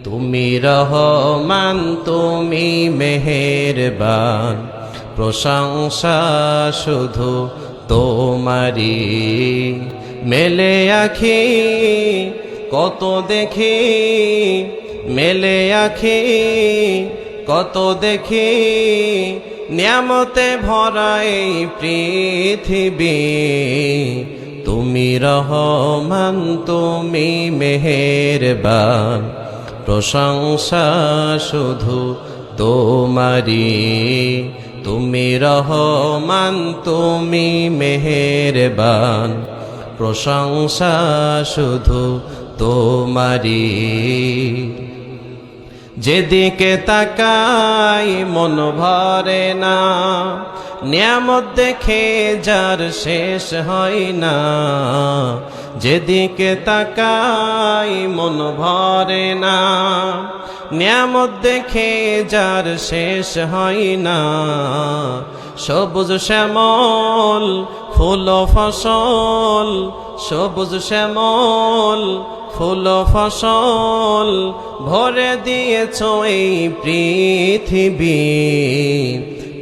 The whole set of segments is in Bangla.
তুমি রহমান তুমি মেহেরবান, প্রশংসা শুধু তোমারি। মেলে আখি কত দেখি, মেলে আখি কত দেখি, নিয়ামতে ভরা এই পৃথিবী। তুমি রহমান তুমি মেহেরবান, প্রশংসা শুধু তোমারি। তুমি রহমান তুমি মেহেরবান, প্রশংসা শুধু তোমারি। যেদিকে তাকাই মন ভরে না, নিয়ামত দেখে যার শেষ হয় না। যেদিকে তাকাই মন ভরে না, নিয়ামত দেখে যার শেষ হয় না। সবুজ শ্যামল ফুল ফসল, সবুজ শ্যামল ফুল ফসল, ভরে দিয়েছ এই পৃথিবী।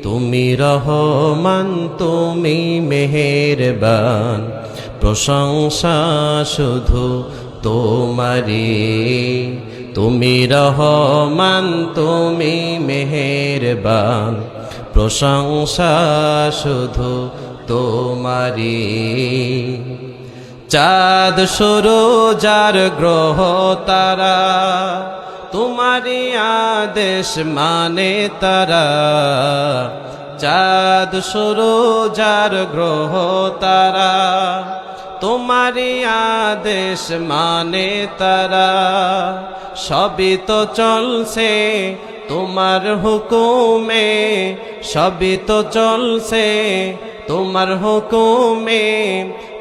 তুমি রহমান তুমি মেহেরবান, প্রশংসা শুধু তোমারি। তুমি রহমান তুমি মেহেরবান, প্রশংসা শুধু তোমারি। চাঁদ সূরজ আর গ্রহ তারা, তোমারি আদেশ মানে তারা। চাঁদ সূরজ আর গ্রহ তারা, তোমারি আদেশ মানে তারা। সবই তো চলছে তোমার হুকুমে, সবই তো চলছে তোমার হুকুমে।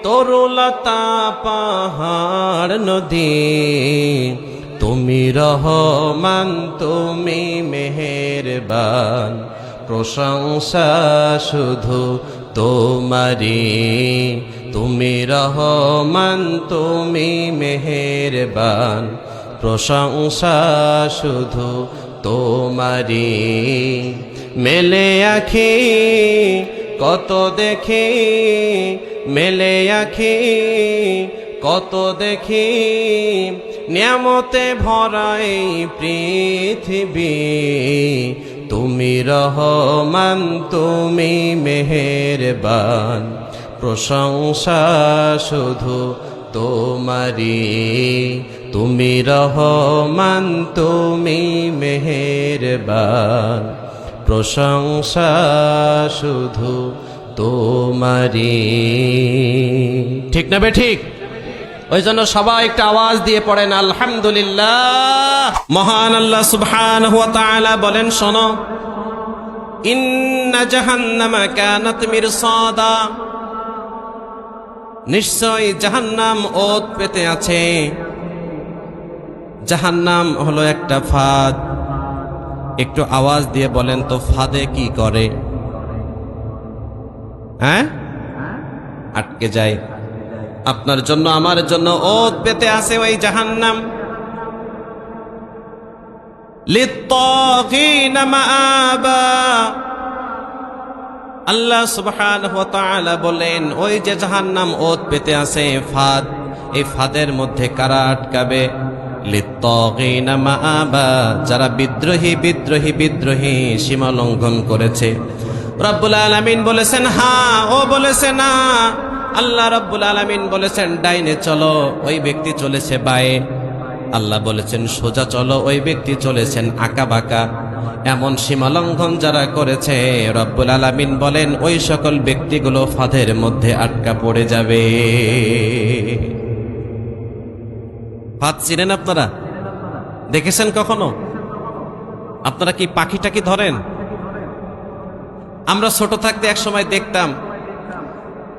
তরুলতা পাহাড় নদী, তুমি রহমান তুমি মেহেরবান, প্রশংসা শুধু তোমারি। তুমি রহমান তুমি মেহেরবান, প্রশংসা শুধু তোমারি। মেলে আখি কত দেখি, মেলে আখি কত দেখি, নিয়ামতে ভরা এই পৃথিবী। তুমি রহমান তুমি মেহেরবান, প্রশংসা শুধু তোমারি। তুমি রহমান তুমি মেহেরবান, প্রশংসা শুধু তোমারি। ঠিক না বে ঠিক? ওই জন্য সবাই একটা আওয়াজ দিয়ে পড়েন আলহামদুলিল্লাহ। মহান আল্লাহ সুবহানাহু ওয়া তাআলা বলেন, শোনো, ইন্না জাহান্নামা কানাত মিরসাদা, নিশ্চয় জাহান্নাম ওত পেতে আছে। জাহান্নাম হলো একটা ফাঁদ। একটু আওয়াজ দিয়ে বলেন তো, ফাঁদে কি করে? হ্যাঁ, আটকে যায়। আপনার জন্য আমার জন্য ওত পেতে আছে ওই জাহান্নাম। লিত্তাগীনা মাআবা, আল্লাহ সুবহানাহু ওয়া তাআলা বলেন, ওই যে জাহান্নাম ওত পেতে আছে ফাঁদ, এই ফাঁদের মধ্যে কারা আটকাবে? লিত্তাগীনা মাআবা, যারা বিদ্রোহী বিদ্রোহী বিদ্রোহী সীমা লঙ্ঘন করেছে। রব্বুল আলামিন বলেছেন হ্যাঁ, ও বলেছে না। আল্লাহ রব্বুল আলামিন বলেছেন ডাইনে চলো, ওই ব্যক্তি চলেছে বায়ে। আল্লাহ বলেছেন সোজা চলো, ওই ব্যক্তি চলেছেন আঁকা বাঁকা। এমন সীমালঙ্ঘন যারা করেছে, রব্বুল আলামিন বলেন ওই সকল ব্যক্তিগুলো ফাঁদের মধ্যে আটকা পড়ে যাবে। ফাঁদ চিনেন আপনারা? দেখেছেন কখনো? আপনারা কি পাখিটা কি ধরেন? আমরা ছোট থাকতে এক সময় দেখতাম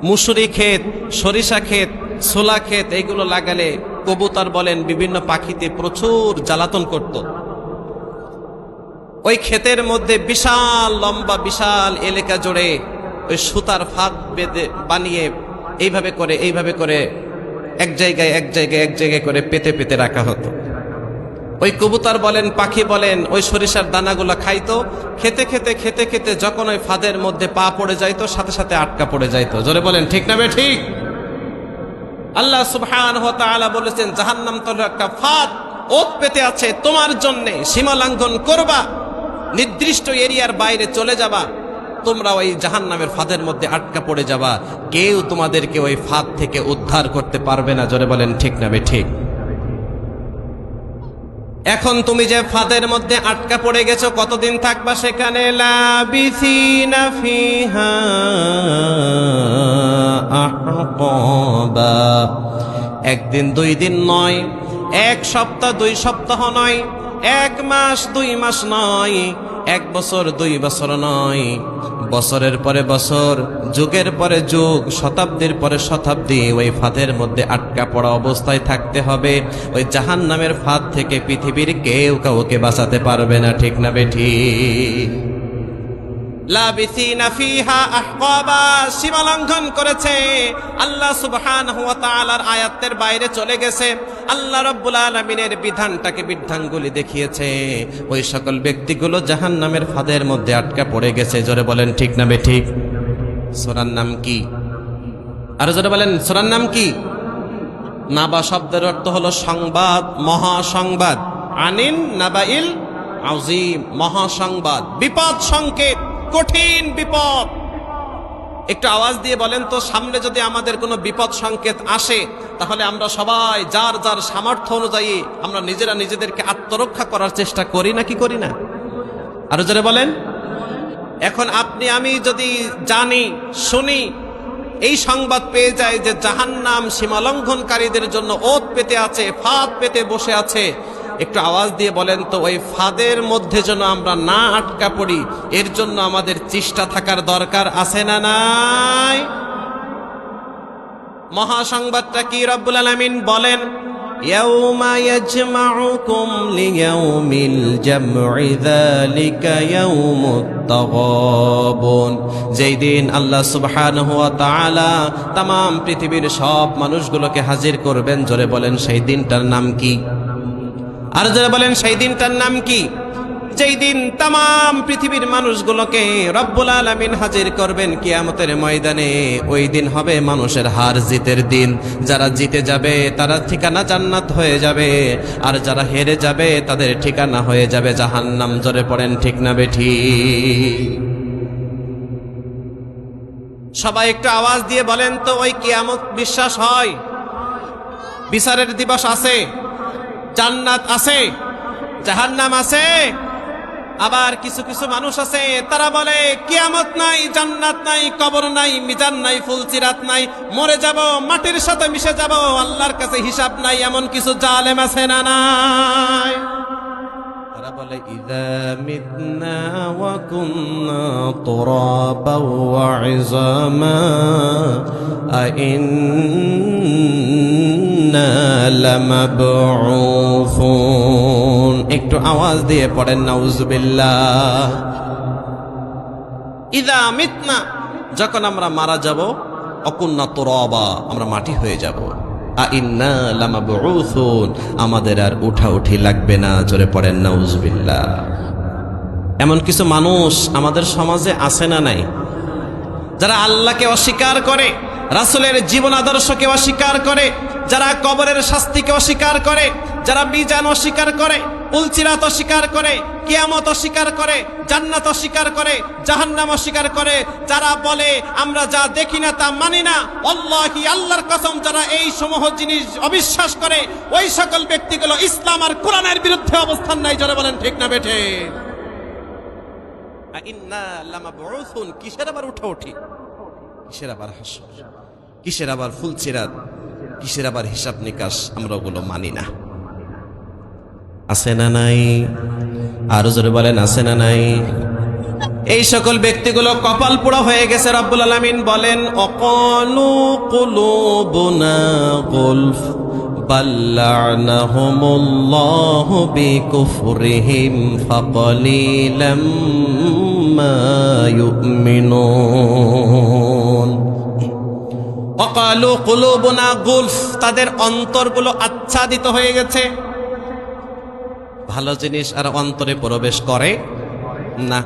মুসুরি ক্ষেত, সরিষা ক্ষেত, ছোলা ক্ষেত, এইগুলো লাগালে কবুতর বলেন বিভিন্ন পাখিতে প্রচুর জ্বালাতন করত। ওই ক্ষেতের মধ্যে বিশাল লম্বা বিশাল এলাকা জুড়ে ওই সুতার ফাঁদ বেঁধে বানিয়ে এইভাবে করে এক জায়গায় করে পেতে পেতে রাখা হতো। ওই কবুতর বলেন, পাখি বলেন, ওই সরিষার দানাগুলো খাইতো। খেতে খেতে খেতে খেতে যখন ওই ফাঁদের মধ্যে পা পড়ে যাইতো, সাথে সাথে আটকা পড়ে যাইতো। জোরে বলেন ঠিক না ঠিক? আল্লাহ সুবহানাহু ওয়া তাআলা বলেছেন, জাহান্নাম তো একটা ফাঁদ, ওত পেতে আছে তোমার জন্য। সীমা লঙ্ঘন করবা, নির্দিষ্ট এরিয়ার বাইরে চলে যাবা, তোমরা ওই জাহান্নামের ফাঁদের মধ্যে আটকা পড়ে যাবা। কেউ তোমাদেরকে ওই ফাঁদ থেকে উদ্ধার করতে পারবে না। জোরে বলেন ঠিক না ঠিক? এখন তুমি যে ফাঁদের মধ্যে আটকা পড়ে গেছো, কতদিন থাকবা সেখানে? লাবিসিনা ফিহা আহকাবা। একদিন দুই দিন নয়, এক সপ্তাহ দুই সপ্তাহ নয়, এক মাস দুই মাস নয়, এক বছর দুই বছর নয়, বছরের পরে বছর, যুগের পরে যুগ, শতাব্দীর পরে শতাব্দী ওই ফাঁদের মধ্যে আটকা পড়া অবস্থায় থাকতে হবে। ওই জাহান্নামের ফাঁদ থেকে পৃথিবীর কেউ কাউকে বাঁচাতে পারবে না। ঠিক না বেঠিক? লাবিসিনা ফিহা আহকাবা, সীমা লঙ্ঘন করেছে, আল্লাহ সুবহানাহু ওয়া তাআলার আয়াতের বাইরে চলে গেছে, আল্লাহ রাব্বুল আলামিনের বিধানটাকে বৃদ্ধাঙ্গুলি দেখিয়েছে। ওই সকল ব্যক্তিগুলো জাহান্নামের ফাঁদের মধ্যে আটকা পড়ে গেছে। জোরে বলেন ঠিক না বেঠিক? সূরার নাম কি? আর জোরে বলেন, সূরার নাম কি? নাবা শব্দের অর্থ হলো সংবাদ, মহাসংবাদ। আনিন নাবাইল আযীম, মহাসংবাদ, বিপদ সংকেত, কঠিন বিপদ। একটু আওয়াজ দিয়ে বলেন তো, সামনে যদি আমাদের কোনো বিপদ সংকেত আসে, তাহলে আমরা সবাই যার যার সামর্থ্য অনুযায়ী আমরা নিজেরা নিজেদেরকে আত্মরক্ষা করার চেষ্টা করি নাকি করি না? আরো জোরে বলেন। এখন আপনি আমি যদি জানি, শুনি, এই সংবাদ পেয়ে যায় যে জাহান্নাম সীমালঙ্ঘনকারীদের জন্য ওত পেতে আছে, ফাঁদ পেতে বসে আছে, একটু আওয়াজ দিয়ে বলেন তো, ওই ফাঁদের মধ্যে যেন আমরা না আটকা পড়ি, এর জন্য আমাদের চেষ্টা থাকার দরকার আছে না নাই? মহাসংবাদটা কি? রব্বুল আলামিন বলেন, ইয়াউমা ইয়াজমাউকুম লিয়াউমিল জামঈ যালিকা ইয়াউমুত তাগাবুন। যেই দিন আল্লাহ সুবহানাহু ওয়া তাআলা तमाम পৃথিবীর সব মানুষগুলোকে হাজির করবেন। জোরে বলেন সেই দিনটার নাম কি? আর যারা বলেন সেই দিনটার নাম কি? যেই দিন तमाम পৃথিবীর মানুষগুলোকে রব্বুল আলামিন হাজির করবেন কিয়ামতের ময়দানে। ওই দিন হবে মানুষের হার জিতের দিন। যারা জিতে যাবে তারা ঠিকানা জান্নাত হয়ে যাবে, আর যারা হেরে যাবে তাদের ঠিকানা হয়ে যাবে জাহান্নাম। জোরে পড়েন ঠিক না বেঠিক? সবাই একটু আওয়াজ দিয়ে বলেন তো, ওই কিয়ামত বিশ্বাস হয়? বিচারের দিবস আছে, জান্নাত আছে, জাহান্নাম আছে। আবার কিছু কিছু মানুষ আছে, তারা বলে কিয়ামত নাই, জান্নাত নাই, কবর নাই, মিজান নাই, ফুলসিরাত নাই, মরে যাব, মাটির সাথে মিশে যাব, আল্লাহর কাছে হিসাব নাই। এমন কিছু জালেম আছে না নাই? তারা বলে ইযা মিতনা ওয়া কুননা তুরাবা ওয়া ইযামা আইন্না লামাবউসুন। একটু আওয়াজ দিয়ে পড়েন নাউযুবিল্লাহ। ইযা মিতনা, যখন আমরা মারা যাব, অকুন্না তুরাবা, আমরা মাটি হয়ে যাব, আইন্না লামাবউসুন, আমাদের আর উঠাউঠি লাগবে না। জোরে পড়েন নাউযুবিল্লাহ। এমন কিছু মানুষ আমাদের সমাজে আছে না নাই? যারা আল্লাহকে অস্বীকার করে, রাসূলের জীবন আদর্শকে অস্বীকার করে, যারা কবরের শাস্তিকে অস্বীকার করে, যারা মিজান অস্বীকার করে, পুলসিরাত অস্বীকার করে, কিয়ামত অস্বীকার করে, জান্নাত অস্বীকার করে, জাহান্নাম অস্বীকার করে, যারা বলে আমরা যা দেখি না তা মানি না, আল্লাহি, আল্লাহর কসম, যারা এই সমূহ জিনিস অবিশ্বাস করে, ওই সকল ব্যক্তিগুলো ইসলাম আর কোরআনের বিরুদ্ধে অবস্থান নাই। জোরে বলেন ঠিক না বেঠে? ইন্না লামাবউসুন, কিসের আবার উঠাউঠি, কিসের আবার হাসর, কিসের আবার ফুলসিরাত, কিসের আবার হিসাব নিকাশ, আমরা ওগুলো মানি না। আছে না নাই? আরো জোরে বলেন আছে না নাই? এই সকল ব্যক্তিগুলো কপাল পোড়া হয়ে গেছে। রব্বুল আলামিন বলেন, অকালু কুলুবুনা গুলফ বাল লা'নাহুমুল্লাহু বিকুফরিহিম ফাকালিলাম মা ইউমিনুন। অকালু কুলুবুনা গুলফ, তাদের অন্তরগুলো আচ্ছাদিত হয়ে গেছে। ভালো জিনিস আর অন্তরে প্রবেশ করে না।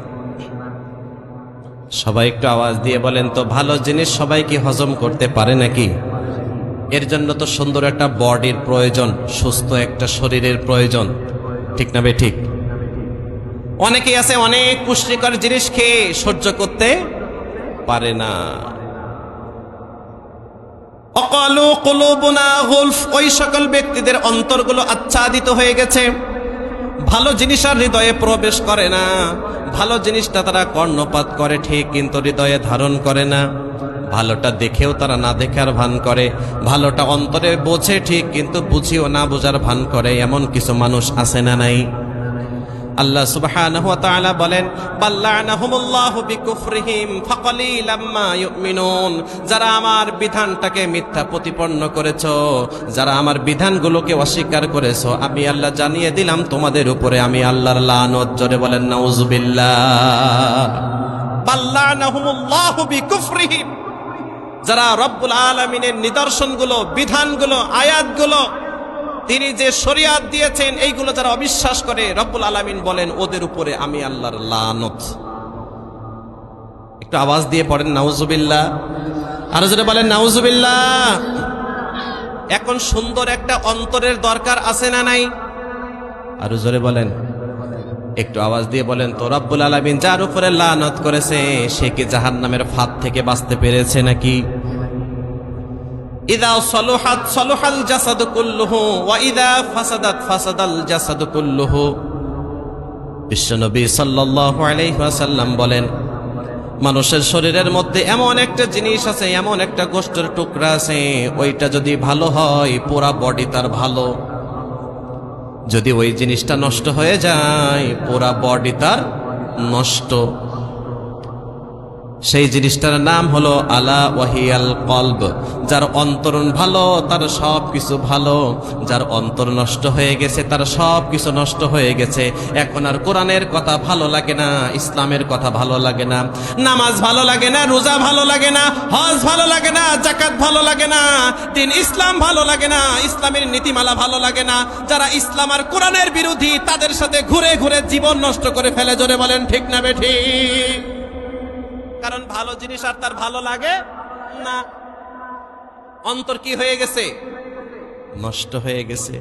সবাই একটু আওয়াজ দিয়ে বলেন তো, ভালো জিনিস সবাই কি হজম করতে পারে নাকি? এর জন্য তো সুন্দর একটা বডির প্রয়োজন, সুস্থ একটা শরীরের প্রয়োজন, ঠিক না বে ঠিক? অনেকেই আছে অনেক পুষ্টিকর জিনিস খেয়ে সহ্য করতে পারে না। অকালু কুলুবুনা গুলফ, ওই সকল ব্যক্তিদের অন্তরগুলো আচ্ছাদিত হয়ে গেছে, ভালো জিনিস আর হৃদয়ে প্রবেশ করে না। ভালো জিনিসটা তারা কর্ণপাত করে ঠিক, কিন্তু হৃদয়ে ধারণ করে না। ভালোটা দেখেও তারা না দেখার ভান করে, ভালোটা অন্তরে বোঝে ঠিক, কিন্তু বুঝিও না বোঝার ভান করে। এমন কিছু মানুষ আছে না নাই? আল্লাহ সুবহানাহু ওয়া তাআলা বলেন, বাল্লানাহুমুল্লাহু বিকুফরিহিম ফাকালিলাম মা ইউমিনুন, যারা আমার বিধানটাকে মিথ্যা প্রতিপন্ন করেছো, যারা আমার বিধানগুলোকে অস্বীকার করেছো, আমি আল্লাহ জানিয়ে দিলাম তোমাদের উপরে আমি আল্লাহর লানত। জোরে বলেন নাউযুবিল্লাহ। বাল্লানাহুমুল্লাহু বিকুফরিহিম, যারা রব্বুল আলামিনের নিদর্শনগুলো, বিধানগুলো, আয়াতগুলো, তিনি যে শরিয়াত দিয়েছেন এইগুলো যারা অবিশ্বাস করে, রব্বুল আলামিন বলেন ওদের উপরে আমি আল্লাহর লানত। একটু আওয়াজ দিয়ে পড়েন নাউজুবিল্লাহ, আরো জোরে বলেন নাউজুবিল্লাহ। এখন সুন্দর একটা অন্তরের দরকার আছে না নাই? আরো জোরে বলেন, একটু আওয়াজ দিয়ে বলেন তো, রব্বুল আলামিন যার উপরে লানত করেছে সে কি জাহান্নামের ফাঁদ থেকে বাঁচতে পেরেছে নাকি? ইদা সলুহাত সলুহাল জাসাদু কুল্লুহু ওয়া ইদা ফাসাদাত ফাসাদাল জাসাদু কুল্লুহু। বিশ্বনবী সাল্লাল্লাহু আলাইহি ওয়াসাল্লাম বলেন, মানুষের শরীরের মধ্যে এমন একটা জিনিস আছে, এমন একটা গোশতের টুকরা আছে, ওইটা যদি ভালো হয় পুরা বডি তার ভালো। যদি ওই জিনিসটা নষ্ট হয়ে যায় পুরা বডি তার নষ্ট। সেই জিনিসটার নাম হলো আলা ওয়াহিয়াল কলব। যার অন্তরণ ভালো তার সব কিছু ভালো, যার অন্তর নষ্ট হয়ে গেছে তার সব কিছু নষ্ট হয়ে গেছে। এখন আর কোরআনের কথা ভালো লাগে না, ইসলামের কথা ভালো লাগে না, নামাজ ভালো লাগে না, রোজা ভালো লাগে না, হজ ভালো লাগে না, যাকাত ভালো লাগে না, দিন ইসলাম ভালো লাগে না, ইসলামের নীতিমালা ভালো লাগে না। যারা ইসলাম আর কোরআনের বিরোধী তাদের সাথে ঘুরে ঘুরে জীবন নষ্ট করে ফেলে। জোরে বলেন ঠিক না বেঠিক? কারণ ভালো জিনিস আর তার ভালো লাগে না। অন্তর কি হয়ে গেছে? নষ্ট হয়ে গেছে।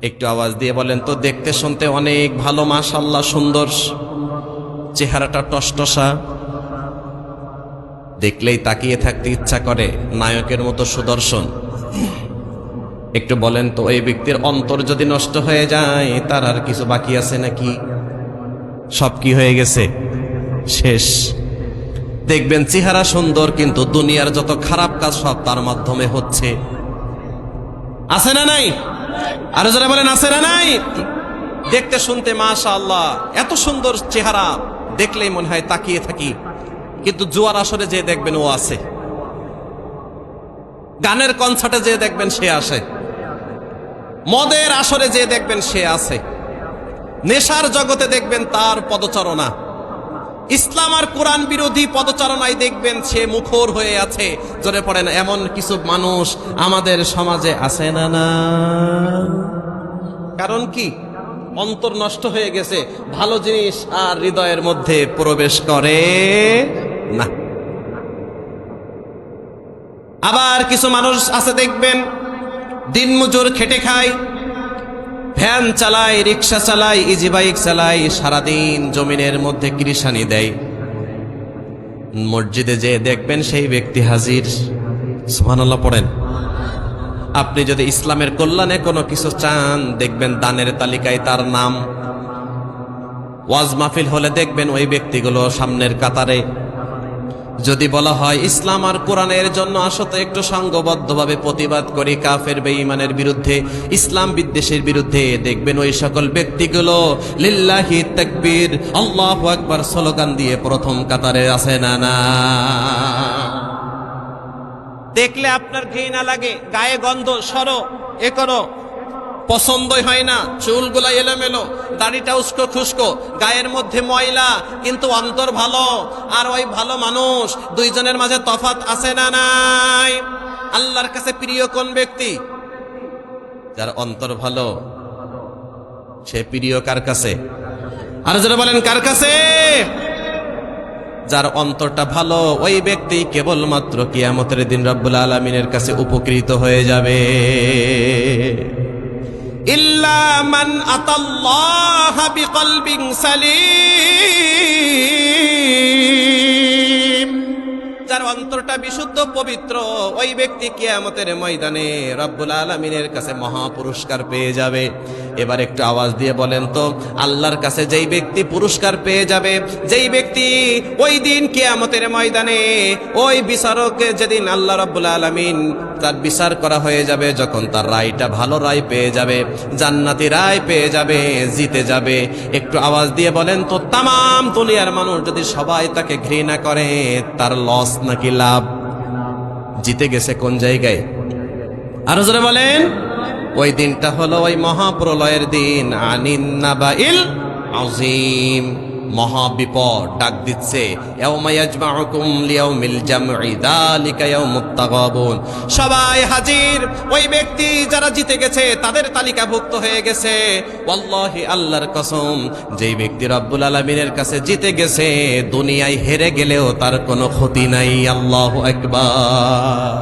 একটু আওয়াজ দিয়ে বলেন তো, দেখতে শুনতে অনেক ভালো, মাশাআল্লাহ সুন্দর, চেহারাটা টসটসা, দেখলেই তাকিয়ে থাকতে ইচ্ছা করে, নায়কের মতো সুদর্শন। একটু বলেন তো, এই ব্যক্তির অন্তর যদি নষ্ট হয়ে যায় তার আর কিছু বাকি আছে নাকি? সব কি হয়ে গেছে? শেষ। দেখবেন চেহারা সুন্দর কিন্তু দুনিয়ার যত খারাপ কাজ সব তার মাধ্যমে হচ্ছে। আছে না নাই? আরো যারা বলেন আছে না নাই? দেখতে শুনতে মাশাআল্লাহ এত সুন্দর চেহারা, দেখলেই মনে হয় তাকিয়ে থাকি, কিন্তু জুয়ার আসরে যে দেখবেন ও আছে, গানের কনসার্টে যে দেখবেন সে আসে, মদের আসরে যে দেখবেন সে আছে, নেশার জগতে দেখবেন তার পদচারণা, ইসলাম আর কোরআন বিরোধী পদচারণায় দেখবেন সে মুখর হয়ে আছে। জোরে পড়েন, এমন কিছু মানুষ আমাদের সমাজে আছে না না? কারণ কি? অন্তর নষ্ট হয়ে গেছে, ভালো জিনিস আর হৃদয়ের মধ্যে প্রবেশ করে না। আবার কিছু মানুষ আছে দেখবেন দিনমজুর, খেটে খায়, ভ্যান চালায়, রিক্সা চালায়, ইজি বাইক চালায়, সারাদিন জমিনের মধ্যে কৃষানি দেয়। মসজিদে যে দেখবেন সেই ব্যক্তি হাজির। সুবহানাল্লাহ পড়েন। আপনি যদি ইসলামের কল্যাণে কোনো কিছু চান দেখবেন দানের তালিকায় তার নাম। ওয়াজ মাহফিল হলে দেখবেন ওই ব্যক্তিগুলো সামনের কাতারে। যদি বলা হয় ইসলাম আর কোরআনের জন্য আসো তো একটু সংঘবদ্ধভাবে প্রতিবাদ করি কাফের বেঈমানের বিরুদ্ধে, ইসলাম বিদ্বেষের বিরুদ্ধে, দেখবেন ওই সকল ব্যক্তিগুলো লিল্লাহি তাকবীর, আল্লাহু আকবার স্লোগান দিয়ে প্রথম কাতারে আছে না না? দেখলে আপনার ঘৃণা লাগে, গায়ে গন্ধ, সরো এ করো, পছন্দই হয় না, চুলগুলা এলোমেলো, দাড়িটা উস্কো খুস্কো, গায়ের মধ্যে ময়লা, কিন্তু অন্তর ভালো। আর ওই ভালো মানুষ, দুইজনের মাঝে তফাৎ আছে না নাই? আল্লাহর কাছে প্রিয় কোন ব্যক্তি? যার অন্তর ভালো, সে প্রিয় কার কাছে? আর যারা বলেন কার কাছে? যার অন্তরটা ভালো, ওই ব্যক্তি কেবলমাত্র কিয়ামতের দিন রব্বুল আলামিনের কাছে উপকৃত হয়ে যাবে। ইল্লা মান আতাল্লাহ বিকলবিন সালিম, যার অন্তরটা বিশুদ্ধ পবিত্র, ওই ব্যক্তি কিয়ামতের ময়দানে রব্বুল আলামিনের কাছে মহা পুরস্কার পেয়ে যাবে। এবার একটু আওয়াজ দিয়ে বলেন তো, আল্লাহর কাছে যেই ব্যক্তি পুরস্কার পেয়ে যাবে, যেই ব্যক্তি ওই দিন কিয়ামতের ময়দানে ওই বিচারকে, যেদিন আল্লাহ রব্বুল আলামিন তার বিচার করা হয়ে যাবে, যখন তার রায়টা ভালো রায় পেয়ে যাবে, জান্নাতি রায় পেয়ে যাবে, জিতে যাবে, একটু আওয়াজ দিয়ে বলেন তো, তামাম দুনিয়ার মানুষ যদি সবাই তাকে ঘৃণা করে, তার লস নাকি লাভ? জিতে গেছে কোন জায়গায়? আরো জোরে বলেন। ওই দিনটা হলো ওই মহাপ্রলয়ের দিন। আনিন নাবাইল আযীম, মহাবিপদ ডাক দিচ্ছে। ইয়াউমা ইয়াজমাউকুম লিয়াউমিল জামঈ যালিকা ইয়াউমুত তাগাবুন, সবাই হাজির। ওই ব্যক্তি যারা জিতে গেছে তাদের তালিকাভুক্ত হয়ে গেছে। ওয়াল্লাহি, আল্লাহর কসম, যেই ব্যক্তি রব্বুল আলামিনের কাছে জিতে গেছে, দুনিয়ায় হেরে গেলেও তার কোনো ক্ষতি নাই। আল্লাহু আকবার।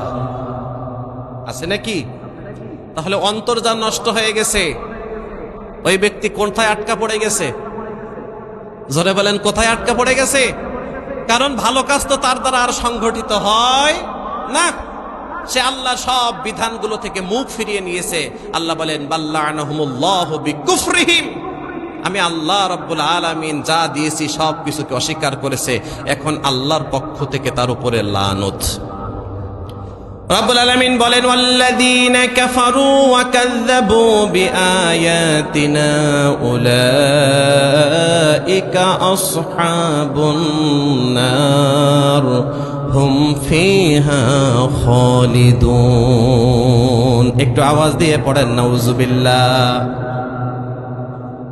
আছে নাকি? তাহলে অন্তর যা নষ্ট হয়ে গেছে, ওই ব্যক্তি কোথায় আটকা পড়ে গেছে? জোরে বলেন, কোথায় আটকা পড়ে গেছে? কারণ ভালো কাজ তো তার দ্বারা আর সংগঠিত হয় না। সে আল্লাহ সব বিধানগুলো থেকে মুখ ফিরিয়ে নিয়েছে। আল্লাহ বলেন, বাল্লানাহুমুল্লাহু বিকুফরিহিম, আমি আল্লাহ রাব্বুল আলামিন যা দিয়েছি সব কিছুকে অস্বীকার করেছে। এখন আল্লাহর পক্ষ থেকে তার উপরে লানত। রব্বুল আলামিন বলেন, ওয়াল্লাযীনা কাফারু ওয়া কাযযাবু বিআয়াতিনা উলাইকা আসহাবুন নার হুম ফিহা খালিদুন। একটু আওয়াজ দিয়ে পড়েন নাউযুবিল্লাহ।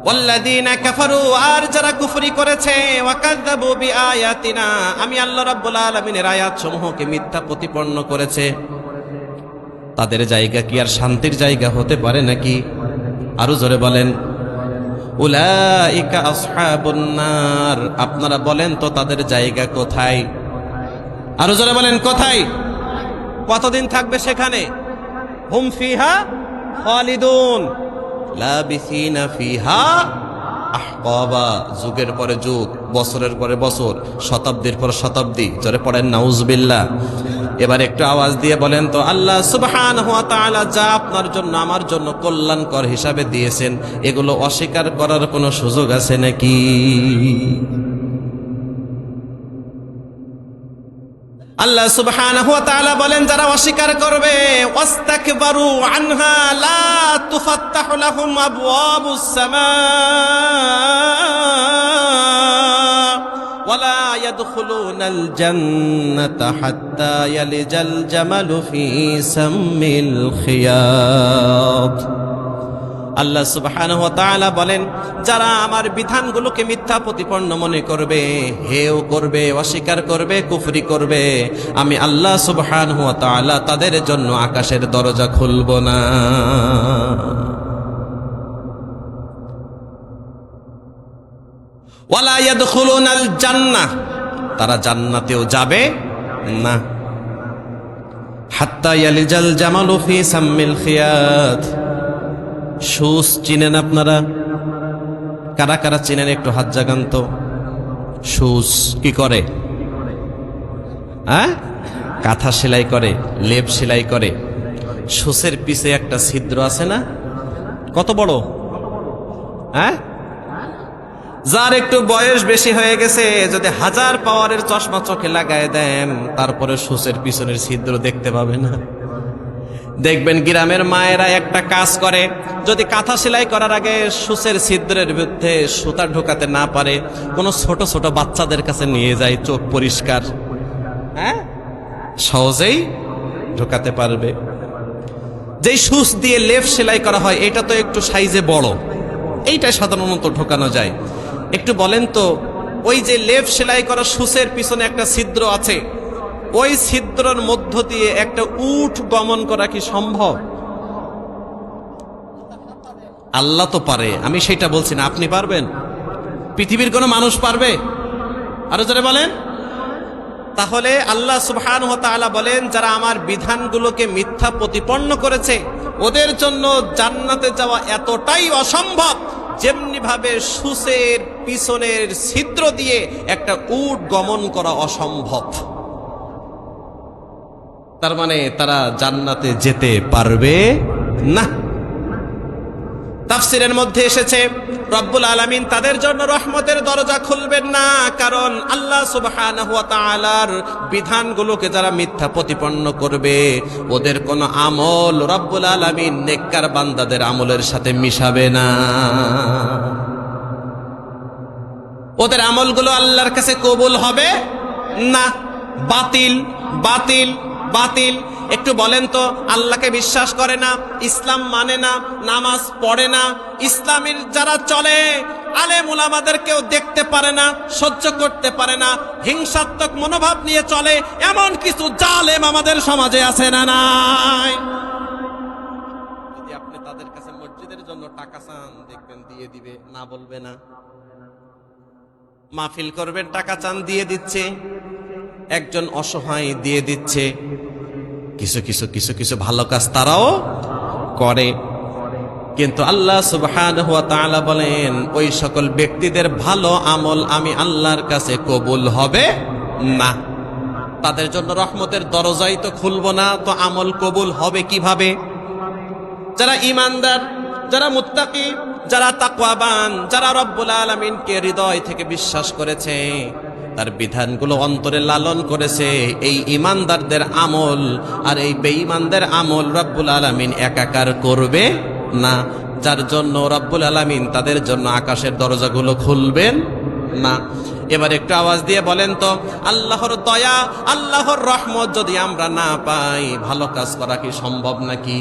ওয়াল্লাযীনা কাফারু, আর যারা কুফরি করেছে, ওয়া কাযযাবু বিআয়াতিনা, আমি আল্লাহ রাব্বুল আলামিনের আয়াতসমূহকে মিথ্যা প্রতিপন্ন করেছে, তাদের জায়গা কি আর শান্তির জায়গা হতে পারে নাকি? আরো জোরে বলেন, উলাইকা আসহাবুন নার, আপনারা বলেন তো তাদের জায়গা কোথায়? আরো জোরে বলেন, কোথায়? কতদিন থাকবে সেখানে? হুম ফিহা খালিদুন লাবিসিনা ফিহা আহকাবা, যুগের পরে যুগ, বছরের পরে বছর, শতাব্দীর পর শতাব্দী। জোরে পড়েন নাউজুবিল্লাহ। এবার একটু আওয়াজ দিয়ে বলেন তো, আল্লাহ সুবহানাহু ওয়া তাআলা যা আপনার জন্য আমার জন্য কল্যাণকর হিসাবে দিয়েছেন, এগুলো অস্বীকার করার কোনো সুযোগ আছে নাকি? আল্লাহ সুবহানাহু ওয়া তাআলা বলেন, যারা অস্বীকার করবে, ওয়াস্তাকবারু আনহা লা তুফাত্তাহু লাহুম আবওয়াবুস সামা ওয়ালা ইয়াদখুলুনাল জান্নাতা হাত্তা ইয়ালিজাল জামালু ফি সাম্মিল খিয়াত। আল্লাহ সুবহানাহু ওয়া তাআলা বলেন, যারা আমার বিধানগুলোকে মিথ্যা প্রতিপন্ন মনে করবে, হেয় করবে, অস্বীকার করবে, কুফরি করবে, আমি আল্লাহ সুবহানাহু ওয়া তাআলা তাদের জন্য আকাশের দরজা খুলব না। ওয়ালা ইয়াদখুলুনাল জান্নাহ, তারা জান্নাতেও যাবে না। হাত্তা ইয়ালিজাল জামালু ফি সাম্মিল খিয়াত। সুস চিনেন আপনারা? কারা কারা চিনেন একটু হাত জাগান তো। সুস কি করে? কাঁথা সেলাই করে, লেপ সেলাই করে। সুসের পিছে একটা ছিদ্র আছে না? কত বড়? যার একটু বয়স বেশি হয়ে গেছে, যদি 1000 পাওয়ারের চশমা চোখে লাগায় দেন, তারপরে সুসের পিছনের ছিদ্র দেখতে পাবে না। দেখবেন গ্রামের মায়েরা একটা কাজ করে, যদি কাঁথা সেলাই করার আগে সুসের ছিদ্রের মধ্যে সুতা ঢোকাতে না পারে, কোনো ছোট ছোট বাচ্চাদের কাছে নিয়ে যায়, চোখ পরিষ্কার, সহজেই ঢোকাতে পারবে। যেই সুস দিয়ে লেপ সেলাই করা হয়, এটা তো একটু সাইজে বড়, এইটা সাধারণত ঢোকানো যায়। একটু বলেন তো, ওই যে লেপ সেলাই করা সুসের পিছনে একটা ছিদ্র আছে, ওই ছিদ্রের মধ্য দিয়ে একটা উট গমন করা কি সম্ভব? আল্লাহ তো পারে, আমি সেটা বলছি না। আপনি পারবেন? পৃথিবীর কোনো মানুষ পারবে? আরো জোরে বলেন। তাহলে আল্লাহ সুবহানাহু ওয়া তাআলা বলেন, যারা আমার বিধানগুলোকে মিথ্যা প্রতিপন্ন করেছে ওদের জন্য জান্নাতে যাওয়া এতটাই অসম্ভব যেমনি ভাবে সূচের পিছনের ছিদ্র দিয়ে একটা উট গমন করা অসম্ভব। তার মানে তারা জান্নাতে যেতে পারবে না। তাফসিরের মধ্যে এসেছে রব্বুল আলামিন তাদের জন্য রহমতের দরজা খুলবেন না, কারণ আল্লাহ সুবহানাহু ওয়া তাআলার বিধানগুলোকে যারা মিথ্যা প্রতিপন্ন করবে ওদের কোনো আমল রব্বুল আলামিন নেককার বান্দাদের আমলের সাথে মিশাবে না। ওদের আমলগুলো আল্লাহর কাছে কবুল হবে না। বাতিল বাতিল বাতিল। একটু বলেন তো, আল্লাহকে বিশ্বাস করে না, ইসলাম মানে না, নামাজ পড়ে না, ইসলামের যারা চলে আলেম উলামাদের কেউ দেখতে পারে না, সহ্য করতে পারে না, হিংসাত্মক মনোভাব নিয়ে চলে, এমন কিছু জালেম আমাদের সমাজে আছে না নাই? যদি আপনি তাদের কাছে মসজিদের জন্য টাকা চান, দেখবেন দিয়ে দিবে, না বলবে না। মাহফিল করবেন, টাকা চান, দিয়ে দিচ্ছে। একজন অসহায় দিয়ে দিচ্ছে। কিছু কিছু কিছু কিছু ভালো কাজ তারাও করে। কিন্তু আল্লাহ সুবহানাহু ওয়া তাআলা বলেন ওই সকল ব্যক্তিদের ভালো আমল আমি আল্লাহর কাছে কবুল হবে না। তাদের জন্য রহমতের দরজাই তো খুলবো না, তো আমল কবুল হবে কিভাবে? যারা ঈমানদার, যারা মুত্তাকি, যারা তাকওয়াবান, যারা রব্বুল আলামিনকে হৃদয় থেকে বিশ্বাস করেছে, তার বিধানগুলো অন্তরে লালন করেছে, এই ঈমানদারদের আমল আর এই বেঈমানদের আমল রব্বুল আলামিন একাকার করবে না। যার জন্য রব্বুল আলামিন তাদের জন্য আকাশের দরজাগুলো খুলবেন না। এবার একটু আওয়াজ দিয়ে বলেন তো, আল্লাহর দয়া, আল্লাহর রহমত যদি আমরা না পাই, ভালো কাজ করা কি সম্ভব নাকি?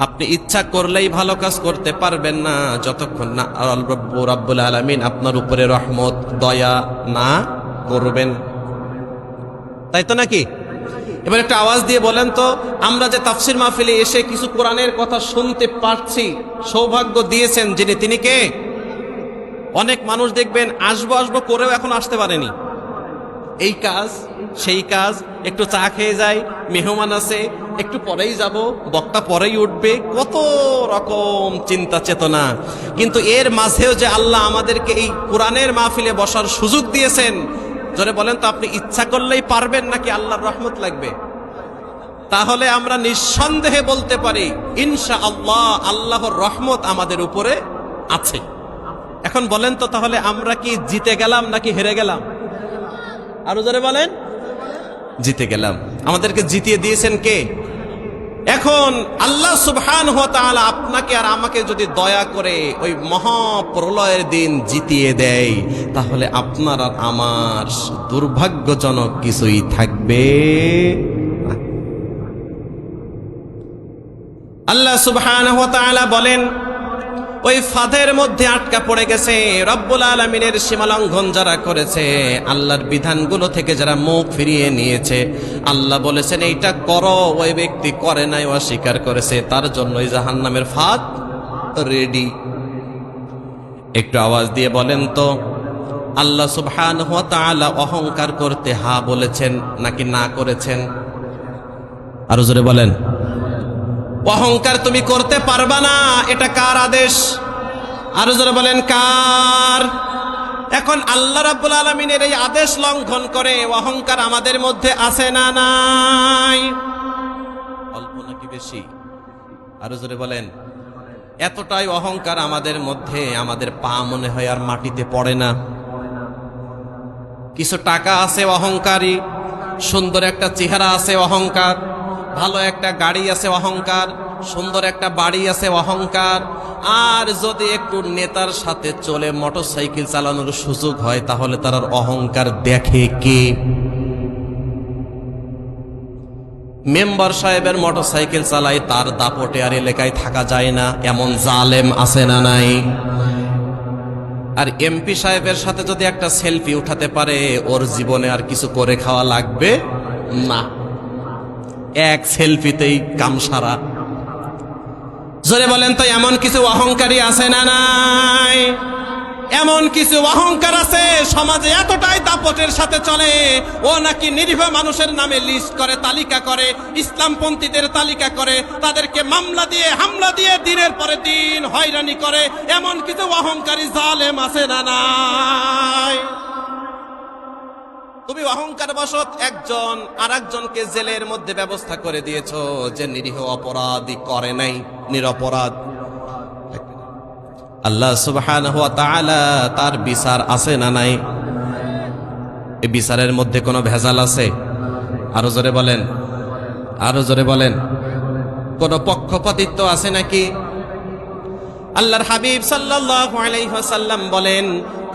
আপনি ইচ্ছা করলেই ভালো কাজ করতে পারবেন না যতক্ষণ না রব্বুল আলামিন আপনার উপরে রহমত দয়া না করবেন, তাই তো নাকি? এবার একটা আওয়াজ দিয়ে বলেন তো, আমরা যে তাফসির মাহফিলে এসে কিছু কোরআনের কথা শুনতে পারছি, সৌভাগ্য দিয়েছেন যিনি, তিনি কে? অনেক মানুষ দেখবেন আসবো আসবো করেও এখন আসতে পারেনি। এই কাজ সেই কাজ, একটু চা খেয়ে যাই, মেহমান আছে, একটু পরেই যাব, বক্তা পরেই উঠবে, কত রকম চিন্তা চেতনা। কিন্তু এর মাঝেও যে আল্লাহ আমাদেরকে এই কোরআনের মাহফিলে বসার সুযোগ দিয়েছেন, জোরে বলেন তো, আপনি ইচ্ছা করলেই পারবেন নাকি আল্লাহর রহমত লাগবে? তাহলে আমরা নিঃসন্দেহে বলতে পারি ইনশাআল্লাহ আল্লাহর রহমত আমাদের উপরে আছে। এখন বলেন তো, তাহলে আমরা কি জিতে গেলাম নাকি হেরে গেলাম? আরো জোরে বলেন। জিতে গেলাম। আমাদেরকে জিতিয়ে দিয়েছেন কে? এখন আল্লাহ সুবহানাহু ওয়া তাআলা আপনাকে আর আমাকে যদি দয়া করে ওই মহাপ্রলয়ের দিন জিতিয়ে দেয়, তাহলে আপনার আর আমার দুর্ভাগ্যজনক কিছুই থাকবে না। আল্লাহ সুবহানাহু ওয়া তাআলা বলেন, ওই ফাঁদের মধ্যে আটকা পড়ে গেছে, রব্বুল আলামিনের সীমালঙ্ঘন যারা করেছে, আল্লাহর বিধানগুলো থেকে যারা মুখ ফিরিয়ে নিয়েছে, আল্লাহ বলেছেন এইটা করো, ওই ব্যক্তি করে নাই, অস্বীকার করেছে, তার জন্যই জাহান্নামের ফাঁদ রেডি। একটু আওয়াজ দিয়ে বলেন তো, আল্লাহ সুবহানাহু ওয়া তাআলা অহংকার করতে হা বলেছেন নাকি না করেছেন? আরো জোরে বলেন। অহংকার তুমি করতে পারবা না, এটা কার আদেশ? আরো জোরে বলেন, কার? এখন আল্লাহ রাব্বুল আলামিনের এই আদেশ লঙ্ঘন করে অহংকার আমাদের মধ্যে আছে না নাই? অল্প নাকি বেশি? আরো জোরে বলেন। এতটাই অহংকার আমাদের মধ্যে, আমাদের পা মনে হয় আর মাটিতে পড়ে না। কিছু টাকা আছে অহংকারী, সুন্দর একটা চেহারা আছে অহংকার, ভালো একটা গাড়ি আছে অহংকার, সুন্দর একটা বাড়ি আছে অহংকার। আর যদি একটু নেতার সাথে চলে মোটরসাইকেল চালানোর সুযোগ হয়, তাহলে তার অহংকার দেখে কে? মেম্বার সাহেবের মোটরসাইকেল চালায়, তার দাপটে আর এলাকায় থাকা যায় না, এমন জালেম আছে না নাই? আর এমপি সাহেবের সাথে যদি একটা সেলফি উঠাতে পারে, ওর জীবনে আর কিছু করে খাওয়া লাগবে না, এক সেলফিতেই কাম সারা। জোরে বলেন তো এমন কিছু অহংকারী আছে না নাই? এমন কিছু অহংকার আছে সমাজে এতটাই দাপটের সাথে চলে, ও নাকি নিরীহ মানুষের নামে লিস্ট করে, তালিকা করে, ইসলামপন্থীদের তালিকা করে, তাদেরকে মামলা দিয়ে হামলা দিয়ে দিনের পরে দিন হয়রানি করে। এমন কিছু অহংকারী জালেম আছে না নাই? তুমি অহংকার বশত একজন আর একজনকে জেলের মধ্যে ব্যবস্থা করে দিয়েছো, যে নিরীহ অপরাধী করে নাই, নিরপরাধ। আল্লাহ সুবহানাহু ওয়া তাআলা তার বিচার আছে না নাই? এই বিচারের মধ্যে কোনো ভেজাল আছে? আরো জোরে বলেন, আরো জোরে বলেন। কোনো পক্ষপাতিত্ব আছে নাকি? আল্লাহর হাবিব সাল্লাল্লাহু আলাইহি ওয়াসাল্লাম বলেন,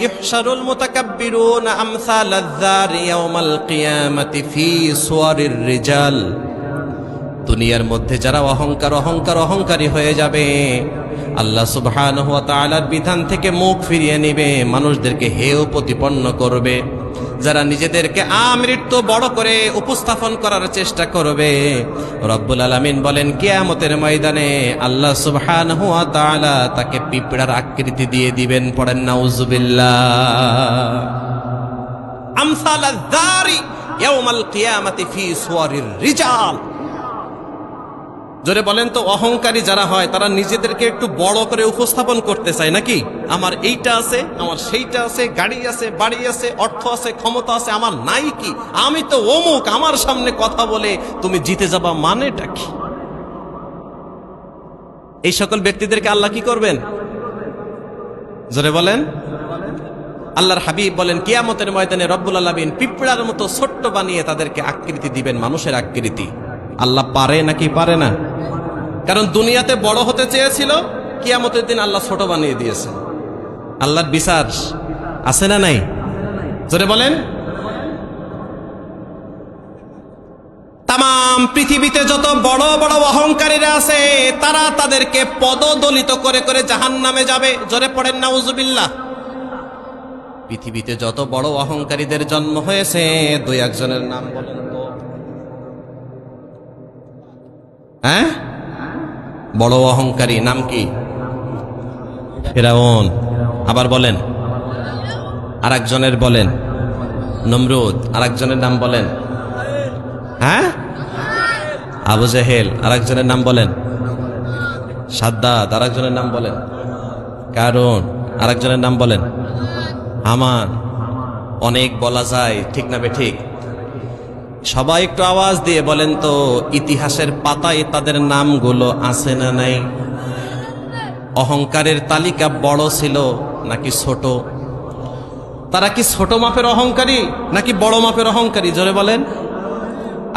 ইহশারুল মুতাকাব্বিরুনা আমসালায যারি ইয়াউমাল কিয়ামাতি ফি সুওয়ারির রিজাল। দুনিয়ার মধ্যে যারা অহংকারী হয়ে যাবে, আল্লাহ সুবহানাহু ওয়া তাআলার বিধান থেকে মুখ ফিরিয়ে নেবে, মানুষদেরকে হেয় প্রতিপন্ন করবে। যারা নিজেদেরকে আমৃত্যু বড় করে উপস্থাপন করার চেষ্টা করবে, রব্বুল আলামিন বলেন কিয়ামতের ময়দানে আল্লাহ সুবহানাহু ওয়া তাআলা তাকে পিঁপড়ার আকৃতি দিয়ে দিবেন। পড়েন নাউযুবিল্লাহ। আমসালায যারি ইয়াউমাল কিয়ামাতি ফি সুওয়ারির রিজাল। জোরে বলেন তো, অহংকারী যারা হয় তারা নিজেদেরকে একটু বড় করে উপস্থাপন করতে চায় নাকি? আমার এইটা আছে, আমার সেইটা আছে, গাড়ি আছে, বাড়ি আছে, অর্থ আছে, ক্ষমতা আছে, আমার নাই কি? আমি তো অমুক, আমার সামনে কথা বলে তুমি জিতে যাবা, মানেটা কি? এই সকল ব্যক্তিদেরকে আল্লাহ কি করবেন? জোরে বলেন। আল্লাহর হাবিব বলেন কিয়ামতের ময়দানে রব্বুল আলামিন পিঁপড়ার মতো ছোট্ট বানিয়ে তাদেরকে আকৃতি দিবেন, মানুষের আকৃতি। আল্লাহ পারে নাকি পারে না? কারণ দুনিয়াতে বড় হতে চেয়েছিল, কিয়ামতের দিন আল্লাহ ছোট বানিয়ে দিয়েছে। আল্লাহর বিচার আছে না নাই? জোরে বলেন। তাম পৃথিবীতে যত বড় বড় অহংকারীরা আছে, তারা তাদেরকে পদদলিত করে করে জাহান্নামে যাবে। জোরে পড়েন নাউযুবিল্লাহ। পৃথিবীতে যত বড় অহংকারীদের জন্ম হয়েছে, দুই একজনের নাম বলেন তো। হ্যাঁ, বড় অহংকারী নাম কি? ফিরাউন। আবার বলেন। আর একজনের বলেন নমরুদ। আর একজনের নাম বলেন। হ্যাঁ, আবু জেহেল। আর একজনের নাম বলেন সাদ্দাত। আর একজনের নাম বলেন কারুন। আর একজনের নাম বলেন হামান। অনেক বলা যায়, ঠিক না বেঠিক? সবাই একটু আওয়াজ দিয়ে বলেন তো, ইতিহাসের পাতায় তাদের নামগুলো আছে না নাই? অহংকারের তালিকা বড় ছিল নাকি ছোট? তারা কি ছোট মাপের অহংকারী নাকি বড় মাপের অহংকারী? জোরে বলেন,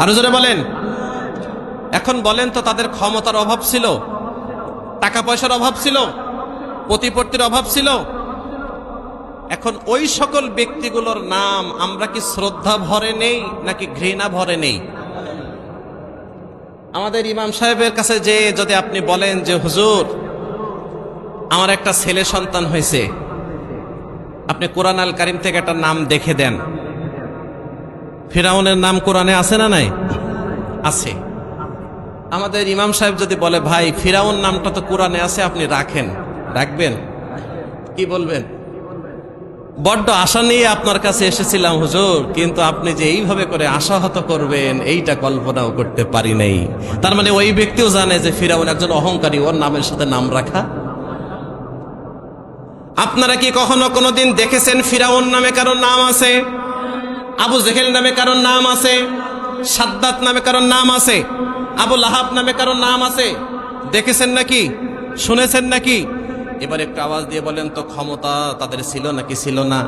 আরো জোরে বলেন। এখন বলেন তো, তাদের ক্ষমতার অভাব ছিল, টাকা পয়সার অভাব ছিল, প্রতিপত্তির অভাব ছিল? এখন ওই সকল ব্যক্তিগুলোর নাম আমরা কি শ্রদ্ধা ভরে নেই নাকি ঘৃণা ভরে নেই? আমাদের ইমাম সাহেবের কাছে যে যদি আপনি বলেন যে হুজুর আমার একটা ছেলে সন্তান হয়েছে, আপনি কোরআন আল কারিম থেকে একটা নাম দেখে দেন। ফিরাউনের নাম কোরআনে আছে না নাই? আছে। আমাদের ইমাম সাহেব যদি বলে ভাই ফিরাউন নামটা তো কোরআনে আছে, আপনি রাখেন, রাখবেন? কি বলবেন? বড্ড আশা নিয়ে আপনার কাছে এসেছিলাম হুজুর, কিন্তু আপনি যে এইভাবে করে আশাহত করবেন এইটা কল্পনাও করতে পারি নাই। তার মানে ওই ব্যক্তিও জানে যে ফিরাউন একজন অহংকারী, ওর নামের সাথে নাম রাখা। আপনারা কি কখনো কোনোদিন দেখেছেন ফিরাউন নামে কারোর নাম আছে? আবু জেহেল নামে কারোর নাম আছে? সাদ্দাত নামে কারোর নাম আছে? আবু লাহাব নামে কারোর নাম আছে? দেখেছেন নাকি? শুনেছেন নাকি? এবার একটু আওয়াজ দিয়ে বলেন তো, ক্ষমতা তাদের ছিল নাকি ছিল না?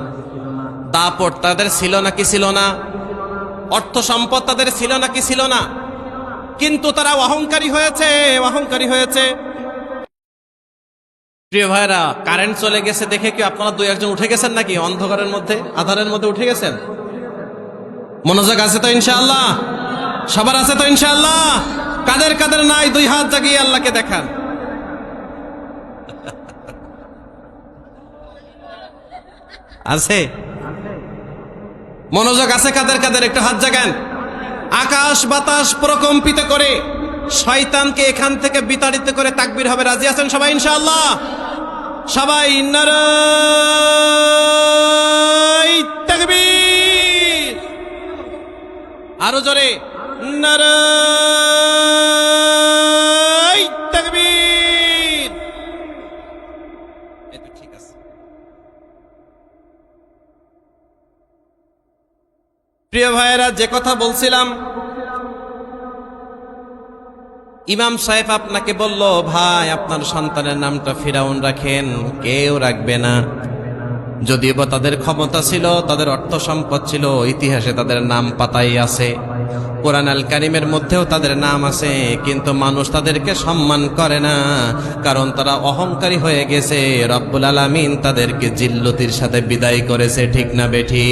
দাপট তাদের ছিল নাকি ছিল না? অর্থ সম্পদ তাদের ছিল নাকি ছিল না? কিন্তু তারা অহংকারী হয়েছে, অহংকারী হয়েছে। প্রিয় ভাইরা, কারেন্ট চলে গেছে দেখে কি আপনারা দুই একজন উঠে গেছেন নাকি? অন্ধকারের মধ্যে, আধারের মধ্যে উঠে গেছেন? মনোযোগ আছে তো ইনশাআল্লাহ? সবার আছে তো ইনশাআল্লাহ? কাদের কাদের নাই দুই হাত জাগিয়ে আল্লাহকে দেখান। আছে? মনোযোগ আছে কাদের কাদের? একটু হাত জাগান। আকাশ বাতাস প্রকম্পিত করে শয়তানকে এখান থেকে বিতাড়িত করে তাকবীর হবে। রাজি আছেন সবাই ইনশাআল্লাহ? সবাই নারায়ে তাকবীর, আরো জোরে নারায়ে তাকবীর। এই তো ঠিক আছে। প্রিয় ভাইয়েরা, যে কথা বলছিলাম, ইমাম সাহেব আপনাকে বলল, ভাই আপনার সন্তানের নামটা ফিরাউন রাখেন। কেউ রাখবে না। যদিও বা তাদের ক্ষমতা ছিল, তাদের অর্থ সম্পদ ছিল, ইতিহাসে তাদের নাম পাতাই আছে, কোরআন আল কারিমের মধ্যেও তাদের নাম আছে, কিন্তু মানুষ তাদেরকে সম্মান করে না, কারণ তারা অহংকারী হয়ে গেছে। রব্বুল আলামিন তাদেরকে জিল্লতির সাথে বিদায় করেছে। ঠিক না বেঠি?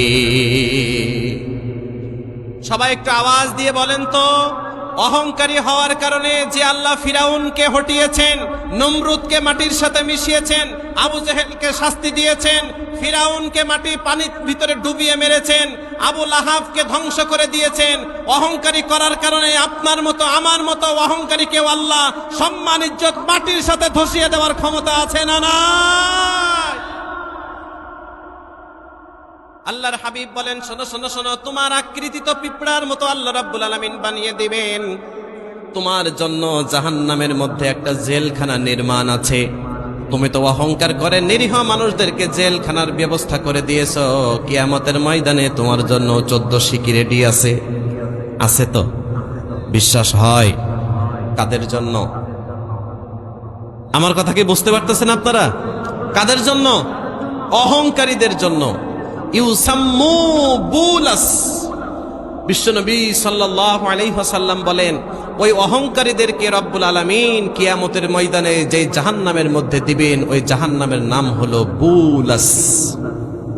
সবাই একটু আওয়াজ দিয়ে বলেন তো, অহংকারী হওয়ার কারণে যে আল্লাহ ফিরাউনকে হটিয়েছেন, নমরুদকে মাটির সাথে মিশিয়েছেন, আবু জেহেলকে শাস্তি দিয়েছেন, ফিরাউনকে পানির ভিতরে ডুবিয়ে মেরেছেন, আবু লাহাবকে ধ্বংস করে দিয়েছেন, অহংকারী করার কারণে আপনার মতো আমার মতো অহংকারীকেও আল্লাহ সম্মান ইজ্জত মাটির সাথে ধসিয়ে দেওয়ার ক্ষমতা আছে না নাই? আল্লাহর হাবিব বলেন, শোনো শোনো শোনো, তোমার আকৃতি তো পিঁপড়ার মতো আল্লাহ রাব্বুল আলামিন বানিয়ে দিবেন। তোমার জন্য জাহান্নামের মধ্যে একটা জেলখানা নির্মাণ আছে। তুমি তো অহংকার করে নিরীহ মানুষদেরকে জেলখানার ব্যবস্থা করে দিয়েছো। কিয়ামতের ময়দানে তোমার জন্য 14 শিকি রেডি আছে। আছে তো? বিশ্বাস হয়? কাদের জন্য? আমার কথা কি বুঝতে পারতেছেন আপনারা? কাদের জন্য? অহংকারীদের জন্য। ইউসাম্মু বুলাস। বিশ্বনবী সাল্লাল্লাহু আলাইহি ওয়াসাল্লাম বলেন, ওই অহংকারীদেরকে রব্বুল আলামিন কিয়ামতের ময়দানে যে জাহান্নামের মধ্যে দিবেন, ওই জাহান্নামের নাম হলো বুলাস।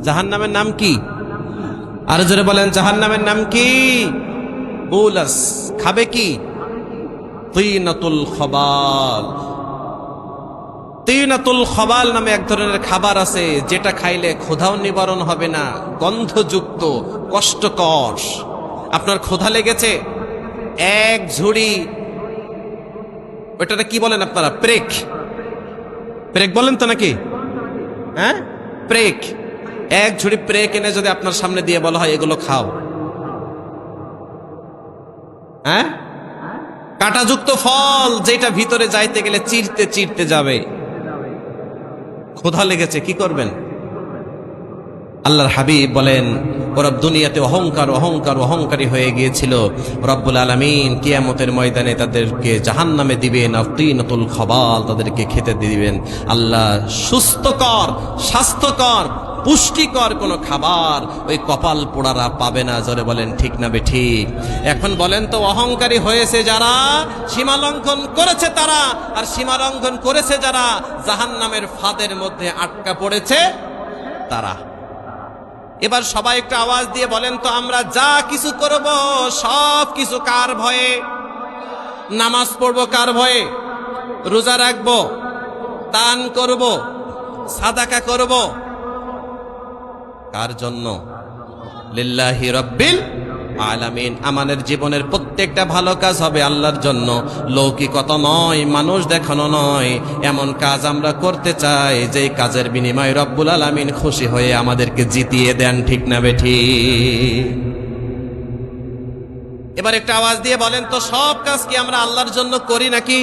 জাহান্নামের নাম কি? আর জোরে বলেন, জাহান্নামের নাম কি? বুলাস। খাবে কি? তিনাতুল খবাল। তিনাতুল খবাল নামে এক ধরনের খাবার আছে, যেটা খাইলে ক্ষুধাও নিবারণ হবে না, গন্ধযুক্ত, কষ্টকর। আপনার ক্ষুধা লেগেছে, এক ঝুড়ি, ওইটাকে কি বলেন আপনারা? প্রেক। প্রেক বলেন তো নাকি? হ্যাঁ, প্রেক। এক ঝুড়ি প্রেক এনে যদি আপনার সামনে দিয়ে বলা হয় এগুলো খাও, হ্যাঁ, কাঁটাযুক্ত ফল, যেটা ভিতরে যাইতে গেলে চিরতে চিরতে যাবে। ক্ষুধা লেগেছে, কি করবেন? আল্লাহর হাবিব বলেন, ওরা দুনিয়াতে অহংকার অহংকার অহংকারী হয়ে গিয়েছিল। রব্বুল আলামিন কিয়ামতের ময়দানে তাদেরকে জাহান্নামে দিবেন, আর তিনাতুল খবাল, তাদেরকে খেতে দিবেন। আল্লাহ সুস্থকর, স্বাস্থ্যকর, পুষ্টিকর কোন খাবার ওই কপাল পোড়ারা পাবে না। জোরে বলেন ঠিক না বেঠিক? এখন বলেন তো, অহংকারী হয়েছে যারা, সীমা লঙ্ঘন করেছে তারা, আর সীমা লঙ্ঘন করেছে যারা, জাহান্নামের ফাঁদের মধ্যে আটকা পড়েছে তারা। এবার সবাই একটু আওয়াজ দিয়ে বলেন তো, আমরা যা কিছু করব সব কিছু কার ভয়ে? নামাজ পড়বো কার ভয়ে? রোজা রাখবো, দান করব, সাদাকা করব, কার জন্য? লিল্লাহি রাব্বিল আলামিন। আমাদের জীবনের প্রত্যেকটা ভালো কাজ হবে আল্লাহর জন্য, লৌকিকতা নয়, মানুষ দেখানো নয়। এমন কাজ আমরা করতে চাই যে কাজের বিনিময়ে রব্বুল আলামিন খুশি হয়ে আমাদেরকে জিতিয়ে দেন। ঠিক না বেঠি? এবার একটা আওয়াজ দিয়ে বলেন তো, সব কাজ কি আমরা আল্লাহর জন্য করি নাকি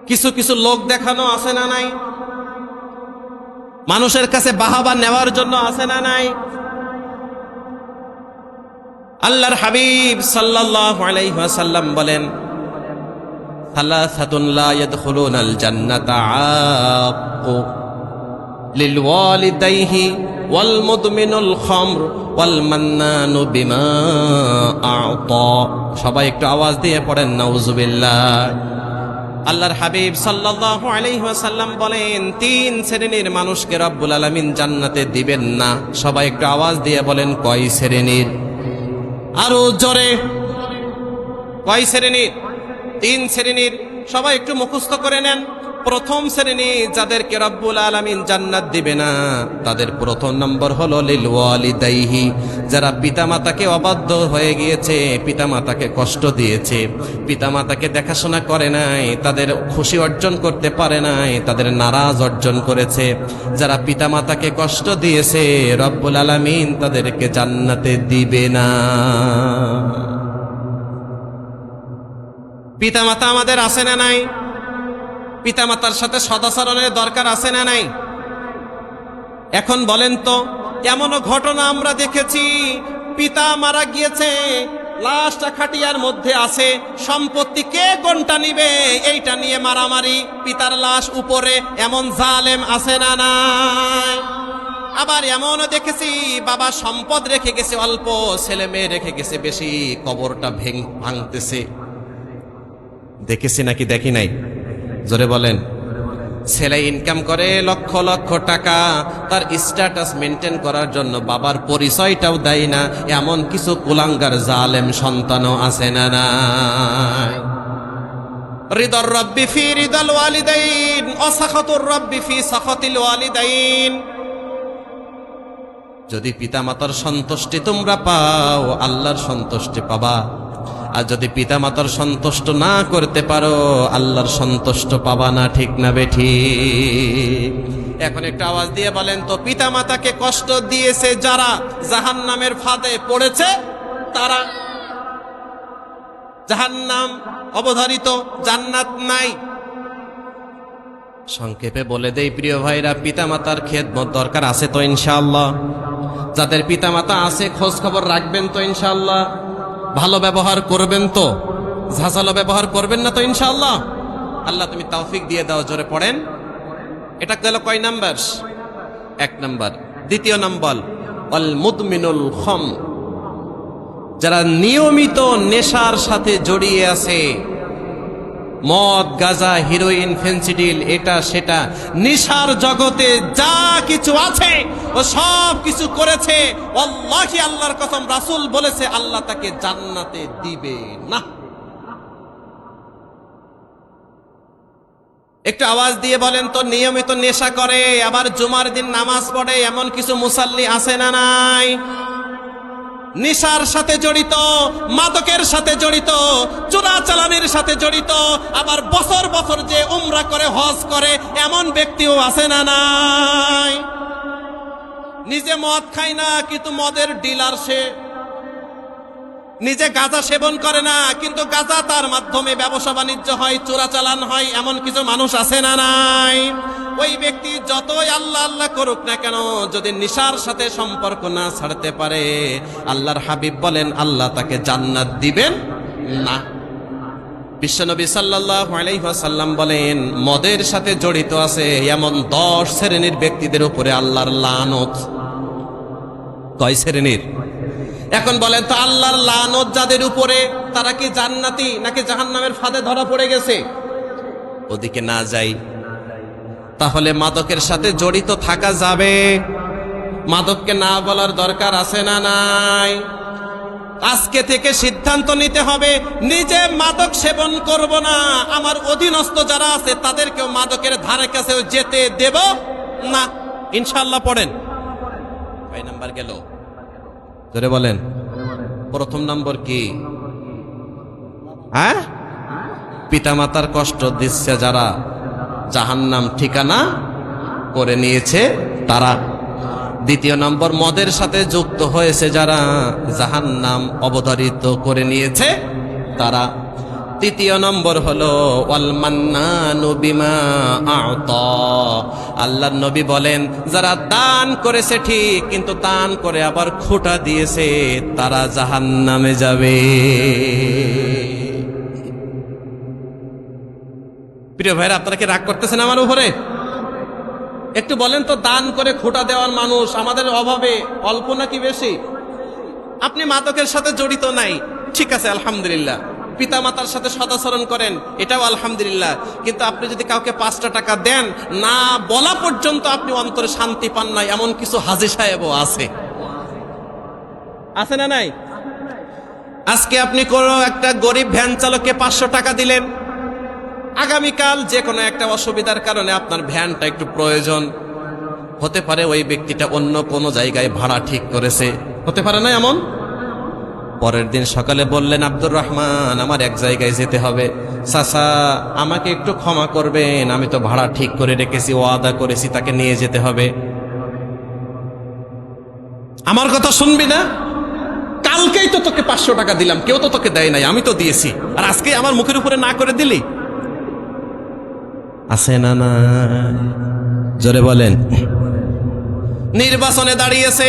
কিছু কিছু লোক দেখানো আছে না নাই? মানুষের কাছে বাহাবা নেওয়ার জন্য আছে না নাই? আল্লাহর হাবিব সাল্লাল্লাহু আলাইহি ওয়াসাল্লাম বলেন, সালাসাতুন লা ইয়াদখুলুনাল জান্নাতা আক্কু লিল ওয়ালিদাইহি ওয়াল মুদমিনুল খামর ওয়াল মান্নানু বিমা আ'তা। সবাই একটু আওয়াজ দিয়ে পড়েন নাউজুবিল্লাহ। আল্লাহর হাবিব সাল্লাল্লাহু আলাইহি ওয়াসাল্লাম বলেন, 3 শ্রেণীর মানুষকে রব্বুল আলামিন জান্নাতে দিবেন না। সবাই একটু আওয়াজ দিয়ে বলেন, কয় শ্রেণীর? আরো জোরে, কয় শ্রেণীর? 3 শ্রেণীর। সবাই একটু মুখস্থ করে নেন। প্রথম শ্রেণী যাদেরকে রব্বুল আলামিন জান্নাত দিবে না, তাদের প্রথম নম্বর হলো লিল ওয়ালিদাইহি, যারা পিতামাতাকে অবাধ্য হয়ে গিয়েছে, পিতামাতাকে কষ্ট দিয়েছে, পিতামাতাকে দেখাশোনা করে নাই, তাদের খুশি অর্জন করতে পারে নাই, তাদের নারাজ অর্জন করেছে। যারা পিতামাতাকে কষ্ট দিয়েছে, রব্বুল আলামিন তাদেরকে জান্নাতে দিবে না। পিতামাতা আমাদের আছে না নাই? পিতামাতার সাথে সদাচরণের দরকার আছে না নাই? এখন বলেন তো, এমনও ঘটনা আমরা দেখেছি, পিতা মারা গিয়েছে, লাশটা খাটিয়ার মধ্যে আছে, সম্পত্তি কে কোনটা নিবে এইটা নিয়ে মারামারি, পিতার লাশ উপরে, এমন জালেম আছে না নাই? আবার এমনও দেখেছি, বাবা সম্পদ রেখে গেছে অল্প, ছেলে মেয়ে রেখে গেছে বেশি, কবরটা ভাঙতেছে। দেখেছি নাকি দেখি নাই? জোরে বলেন। ছেলে ইনকাম করে লক্ষ লক্ষ টাকা, তার স্ট্যাটাস মেনটেন করার জন্য বাবার পরিচয়টাও দেয় না, এমন কিছু কুলাঙ্গার জালেম সন্তানও আছে না নাই? রিদার রব্বি ফি রিদাল ওয়ালিদাইন ওয়া সাখাতুর রব্বি ফি সাখাতিল ওয়ালিদাইন। যদি পিতামাতার সন্তুষ্টি তোমরা পাও, আল্লাহর সন্তুষ্টি পাবা। আর যদি পিতামাতার সন্তুষ্ট না করতে পারো, আল্লাহর সন্তুষ্ট পাবা না। ঠিক না বেঠিক? এখন একটা আওয়াজ দিয়ে বলেন তো, পিতামাতাকে কষ্ট দিয়েছে যারা, জাহান্নামের ফাঁদে পড়েছে তারা। জাহান্নাম অবধারিত, জান্নাত নাই। সংক্ষেপে বলে দেই প্রিয় ভাইরা, পিতামাতার খেদমত দরকার আছে তো ইনশাআল্লাহ? যাদের পিতামাতা আছে খোঁজ খবর রাখবেন তো ইনশাআল্লাহ? ভালো ব্যবহার করবেন তো? ঝাঁঝালো ব্যবহার করবেন না তো ইনশাআল্লাহ? আল্লাহ তুমি তৌফিক দিয়ে দাও। জোরে পড়েন। এটা গেল কয় নাম্বার? 1 নাম্বার। দ্বিতীয় নাম্বার, আল মুদমিনুল খম, যারা নিয়মিত নেশার সাথে জড়িয়ে আছে, মদ, গাঁজা, হিরোইন, ফেন্সিডিল, এটা সেটা, নেশার জগতে যা কিছু আছে ও সব কিছু করেছে। আল্লাহি, আল্লাহর কসম, রাসূল বলেছে আল্লাহ তাকে জান্নাতে দিবে না। একটু আওয়াজ দিয়ে বলেন তো, নিয়মিত নেশা করে আবার জুমার দিন নামাজ পড়ে এমন কিছু মুসাল্লি আছে না নাই? নেশার সাথে জড়িত, মাদকের সাথে জড়িত, চোরাচালানির সাথে জড়িত, আবার বছর বছর যে উমরা করে, হজ করে, এমন ব্যক্তিও আছে না নাই? নিজে মদ খায় না কিন্তু মদের ডিলার সে। নিজে গাঁজা সেবন করে না কিন্তু গাঁজা তার মাধ্যমে ব্যবসা বাণিজ্য হয়, চোরাচালান হয়, এমন কিছু মানুষ আছে না নাই? ওই ব্যক্তি যতই আল্লাহ আল্লাহ করুক না কেন, যদি নেশার সাথে সম্পর্ক না ছাড়তে পারে, আল্লাহর হাবিব বলেন আল্লাহ তাকে জান্নাত দিবেন না। বিশ্বনবী সাল্লাল্লাহু আলাইহি ওয়াসাল্লাম বলেন, মদের সাথে জড়িত আছে এমন 10 শ্রেণীর ব্যক্তিদের উপরে আল্লাহর লানত। কয় শ্রেণীর? এখন বলেন তো, আল্লাহর লানত যাদের উপরে, তারা কি জান্নাতি নাকি জাহান্নামের ফাঁদে ধরা পড়ে গেছে? ওদিকে না যাই, তাহলে মাদকের সাথে জড়িত থাকা যাবে? মাদককে না বলার দরকার আছে না নাই? আজকে থেকে সিদ্ধান্ত নিতে হবে, নিজে মাদক সেবন করব না, আমার অধীনস্থ যারা আছে তাদেরকেও মাদকের ধারে কাছেও যেতে দেব না। ইনশাআল্লাহ পড়েন। কয় নাম্বার গেল? ধরে বলেন। প্রথম নম্বর কি? হ্যাঁ, পিতামাতার কষ্ট দিচ্ছে যারা, জাহান্নাম ঠিকানা করে নিয়েছে তারা। দ্বিতীয় নম্বর, মদের সাথে যুক্ত হয়েছে যারা, জাহান্নাম অবধারিত করে নিয়েছে তারা। তৃতীয় নম্বর হলো ওয়াল মান্নানু বিমা আ'তা, আল্লাহর নবী বলেন যারা দান করেছে ঠিক, কিন্তু দান করে আবার খোঁটা দিয়েছে, তারা জাহান্নামে যাবে। প্রিয় ভাইরা, আপনারা কি রাগ করতেছেন আমার উপরে? একটু বলেন তো, দান করে খোঁটা দেওয়ার মানুষ আমাদের অভাবে অল্প নাকি বেশি? আপনি মাদকের সাথে জড়িত নাই, ঠিক আছে, আলহামদুলিল্লাহ। পিতামাতার সাথে সদাচরণ করেন, এটাও আলহামদুলিল্লাহ। কিন্তু আপনি যদি কাউকে 5টা টাকা দেন, না বলা পর্যন্ত আপনি অন্তরে শান্তি পান না, এমন কিছু হাজী সাহেবও আছে। আছে না নাই? আজকে আপনি কোনো একটা গরিব ভ্যান চালককে 500 টাকা দিলেন, আগামীকাল যে কোনো একটা অসুবিধার কারণে আপনার ভ্যানটা একটু প্রয়োজন, হতে পারে ওই ব্যক্তিটা অন্য কোনো জায়গায় ভাড়া ঠিক করেছে, হতে পারে না এমন? পরের দিন সকালে বললেন, আব্দুর রহমান আমার এক জায়গায় যেতে হবে, চাচা আমাকে একটু ক্ষমা করবেন, আমি তো ভাড়া ঠিক করে রেখেছি, ওয়াদা করেছি তাকে নিয়ে যেতে হবে। আমার কথা শুনবি না? কালকেই তো তোকে 500 টাকা দিলাম, কেউ তো তোকে দেয় নাই, আমি তো দিয়েছি, আর আজকে আমার মুখের উপরে না করে দিলি। আছে না না? জোরে বলেন। নির্বাচনে দাঁড়িয়েছে,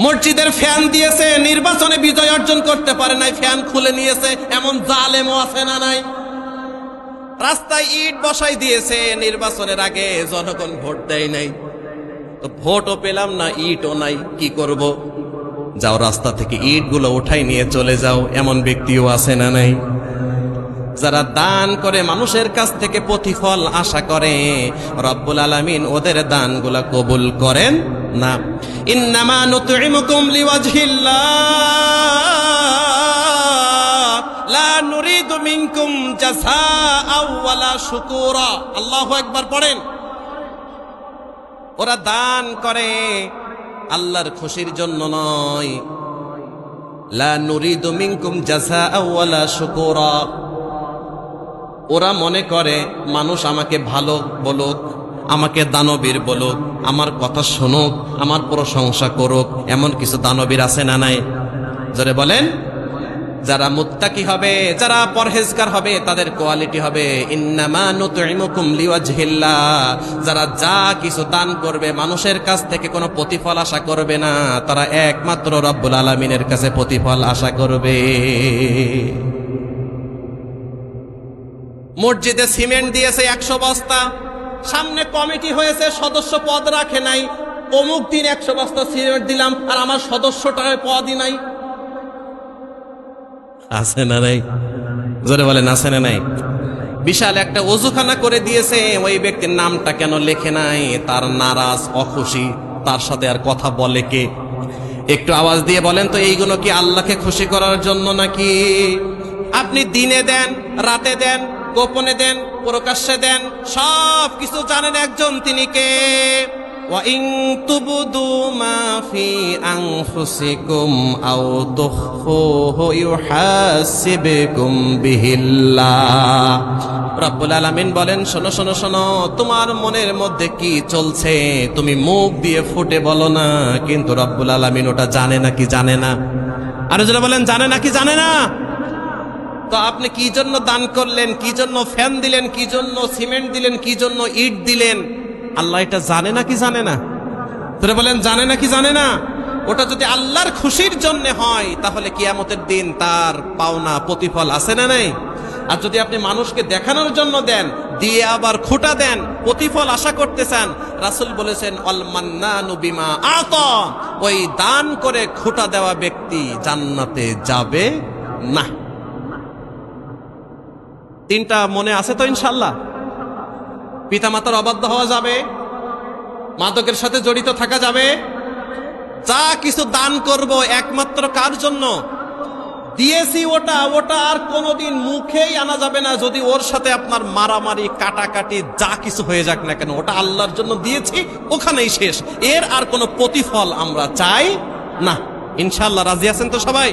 মসজিদের ফ্যান দিয়েছে, নির্বাচনে বিজয় অর্জন করতে পারে নাই, ফ্যান খুলে নিয়েছে, এমন জালেমও আছে না নাই? রাস্তায় ইট বসাই দিয়েছে, নির্বাচনের আগে জনগণ ভোট দেয় নাই, তো ভোটও পেলাম না, ইটও নাই, কি করব? যাও রাস্তা থেকে ইটগুলো উঠাই নিয়ে চলে যাও, এমন ব্যক্তিও আছে না নাই? যারা দান করে মানুষের কাছ থেকে প্রতিফল আশা করে, রব্বুল আলামিন ওদের দানগুলা কবুল করেন না। ইন্নামা নুতইমুকুম লিওয়াজহিল্লাহ লা নুরিদু মিনকুম জাযাআও ওয়ালা শুকুরা। আল্লাহু আকবার পড়েন। ওরা দান করে আল্লাহর খুশির জন্য নয়। লা নুরিদু মিনকুম জাযাআও ওয়ালা শুকুরা। ওরা মনে করে মানুষ আমাকে ভালো বলুক, আমাকে দানবীর বলুক, আমার কথা শুনুক, আমার প্রশংসা করুক, এমন কিছু দানবীর আছে না নাই? যারা বলেন, যারা মুত্তাকি হবে, যারা পরহেজগার হবে, তাদের কোয়ালিটি হবে ইন্নামা নুতইমুকুম লিওয়াজহিল্লাহ। যারা যা কিছু দান করবে মানুষের কাছ থেকে কোনো প্রতিফল আশা করবে না, তারা একমাত্র রব্বুল আলামিনের কাছে প্রতিফল আশা করবে। মসজিদে সিমেন্ট দিয়েছে 100 বস্তা, সামনে কমিটি হয়েছে, সদস্য পদ রাখে নাই, অমুক দিন 100 বস্তা সিমেন্ট দিলাম, আর আমার সদস্যটার পদই নাই। আছে না নাই? জোরে বলেন, আছে না নাই? বিশাল একটা ওযুখানা করে দিয়েছে, ওই ব্যক্তির নামটা কেন লেখে নাই? তার নারাজ, অখুশি, তার সাথে আর কথা বলে কে? একটু আওয়াজ দিয়ে বলেন তো, এইগুলো কি আল্লাহকে খুশি করার জন্য নাকি? আপনি দিনে দেন, রাতে দেন, গোপনে দেন, প্রকাশ্যে দেন, সব কিছু জানেন একজন, তিনি কে? ওয়া ইন তুবদু মা ফি আনফুসিকুম আও তুখফুহু ইউহাসিবকুম বিহিল্লাহ। রব্বুল আলামিন বলেন, শোনো শোনো শোনো, তোমার মনের মধ্যে কি চলছে তুমি মুখ দিয়ে ফুটে বলো না, কিন্তু রব্বুল আলামিন ওটা জানে নাকি জানে না? আর যারা বলেন জানে নাকি জানে না? তো আপনি কি জন্য দান করলেন, কি জন্য ফ্যান দিলেন, কি জন্য সিমেন্ট দিলেন, কি জন্য ইট দিলেন, আল্লাহ এটা জানে নাকি জানে না? তোরা বলেন জানে নাকি জানে না? ওটা যদি আল্লাহর খুশির জন্য হয়, তাহলে কিয়ামতের দিন তার পাওনা প্রতিফল আছে না নাই? আর যদি আপনি মানুষকে দেখানোর জন্য দেন, দিয়ে আবার খুঁটা দেন, প্রতিফল আশা করতে চান, রাসূল বলেছেন আল মান্নানু বিমা আতা, ওই দান করে খুঁটা দেওয়া ব্যক্তি জান্নাতে যাবে না। তিনটা মনে আছে তো ইনশাআল্লাহ? পিতামাতার অবাধ্য হওয়া যাবে, মাদকের সাথে জড়িত থাকা যাবে, যা কিছু দান করব একমাত্র কার জন্য দিয়েছি, ওটা আর কোনোদিন মুখেই আনা যাবে না। যদি ওর সাথে আপনার মারামারি, কাটাকাটি, যা কিছু হয়ে যাক না কেন, ওটা আল্লাহর জন্য দিয়েছি, ওখানেই শেষ, এর আর কোনো প্রতিফল আমরা চাই না। ইনশাআল্লাহ রাজি আছেন তো সবাই?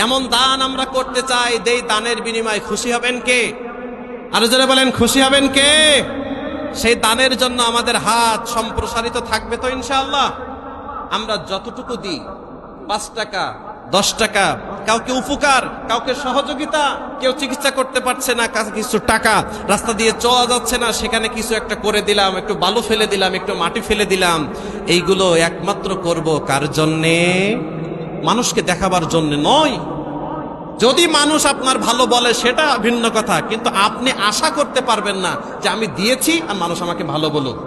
এমন দান আমরা করতে চাই, দেই, দানের বিনিময়ে খুশি হবেন কে? আরো যারা বলেন খুশি হবেন কে? সেই দানের জন্য আমাদের হাত সম্প্রসারিত থাকবে তো ইনশাআল্লাহ। আমরা যতটুকু দিই, 5 টাকা, 10 টাকা, কাউকে উপকার, কাউকে সহযোগিতা, কেউ চিকিৎসা করতে পারছে না, কাছে কিছু টাকা, রাস্তা দিয়ে চলা যাচ্ছে না, সেখানে কিছু একটা করে দিলাম, একটু বালু ফেলে দিলাম, একটু মাটি ফেলে দিলাম, এইগুলো একমাত্র করব কার জন্যে? মানুষকে দেখাবার জন্য নয়। যদি মানুষ আপনার ভালো বলে সেটা ভিন্ন কথা, কিন্তু আপনি আশা করতে পারবেন না যে আমি দিয়েছি আর মানুষ আমাকে ভালো বলুক।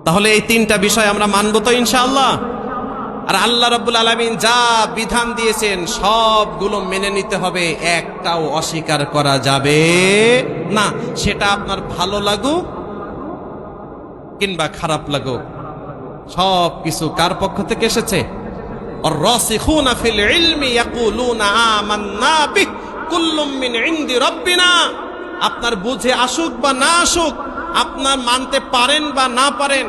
তাহলে এই তিনটা বিষয় আমরা মানব তো ইনশাআল্লাহ। আর আল্লাহ রাব্বুল আলামিন যা বিধান দিয়েছেন সবগুলো মেনে নিতে হবে, একটাও অস্বীকার করা যাবে না। সেটা আপনার ভালো লাগুক কিংবা খারাপ লাগুক, সব কিছু কার পক্ষ থেকে এসেছে? الراسخون في العلم يقولون آمنا به কুল্লুম মিন ইনদি রাব্বিনা। আপনার বুঝে আসুক বা না আসুক, আপনার মানতে পারেন বা না পারেন,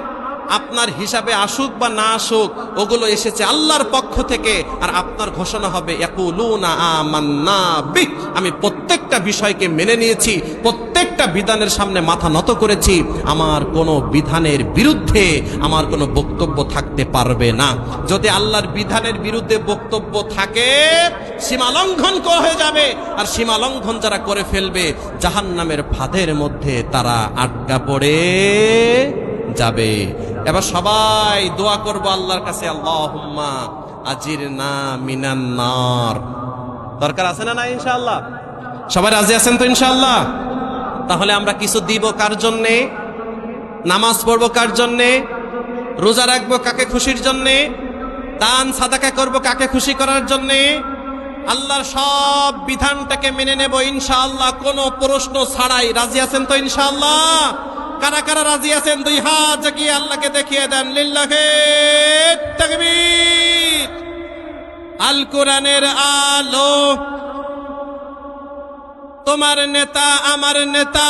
আপনার হিসাবে আসুক বা না আসুক, ওগুলো এসেছে আল্লাহর পক্ষ থেকে। আর আপনার ঘোষণা হবে ইয়াকুলুনা আমান্না বিহ, আমি প্রত্যেকটা বিষয়কে মেনে নিয়েছি, প্রত্যেকটা বিধানের সামনে মাথা নত করেছি, আমার কোনো বিধানের বিরুদ্ধে আমার কোনো বক্তব্য থাকতে পারবে না। যদি আল্লাহর বিধানের বিরুদ্ধে বক্তব্য থাকে, সীমা লঙ্ঘন হয়ে যাবে। আর সীমা লঙ্ঘন যারা করে ফেলবে, জাহান্নামের ফাঁদের মধ্যে তারা আটকা পড়ে যাবে। এবার সবাই দোয়া করব আল্লাহর কাছে, আল্লাহুম্মা আজিরনা মিনান নার। দরকার আছে না? ইনশাআল্লাহ সবাই রাজি আছেন তো? ইনশাআল্লাহ। তাহলে আমরা কিছু দিব কার জন্যে? নামাজ পড়বো কার জন্যে? রোজা রাখবো কাকে খুশির জন্যে? দান সাদাকা করব কাকে খুশি করার জন্যে? আল্লাহর সব বিধানটাকে মেনে নেব ইনশাআল্লাহ, কোনো প্রশ্ন ছাড়াই। রাজি আছেন তো? ইনশাআল্লাহ। কারা কারা রাজি আছেন? দুই হাত জাগিয়ে আল্লাহকে দেখিয়ে দেন। লিল্লাহে তাকবীর। আল কোরআনের আলো, তোমার নেতা আমার নেতা।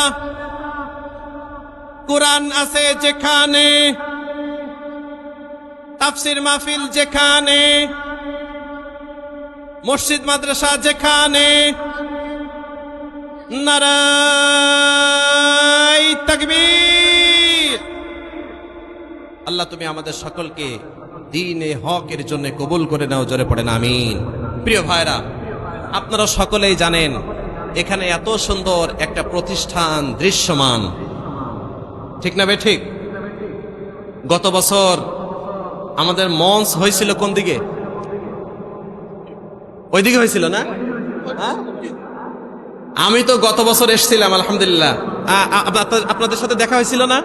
কোরআন আছে যেখানে, তাফসির মাহফিল যেখানে, মসজিদ মাদ্রাসা যেখানে, নারায়ে তাকবীর। আল্লাহ তুমি আমাদের সকলকে দ্বীনে হকের জন্য কবুল করে নাও। জোরে পড়েন আমিন। প্রিয় ভাইরা, আপনারা সকলেই জানেন এখানে এত সুন্দর একটা প্রতিষ্ঠান দৃশ্যমান, ঠিক না? ঠিক। গত বছর আমাদের মঞ্চ হয়েছিল কোন দিকে? ওইদিকে হয়েছিল না? আমি তো গত বছর এসেছিলাম, আলহামদুলিল্লাহ। আপনাদের সাথে দেখা হয়েছিল না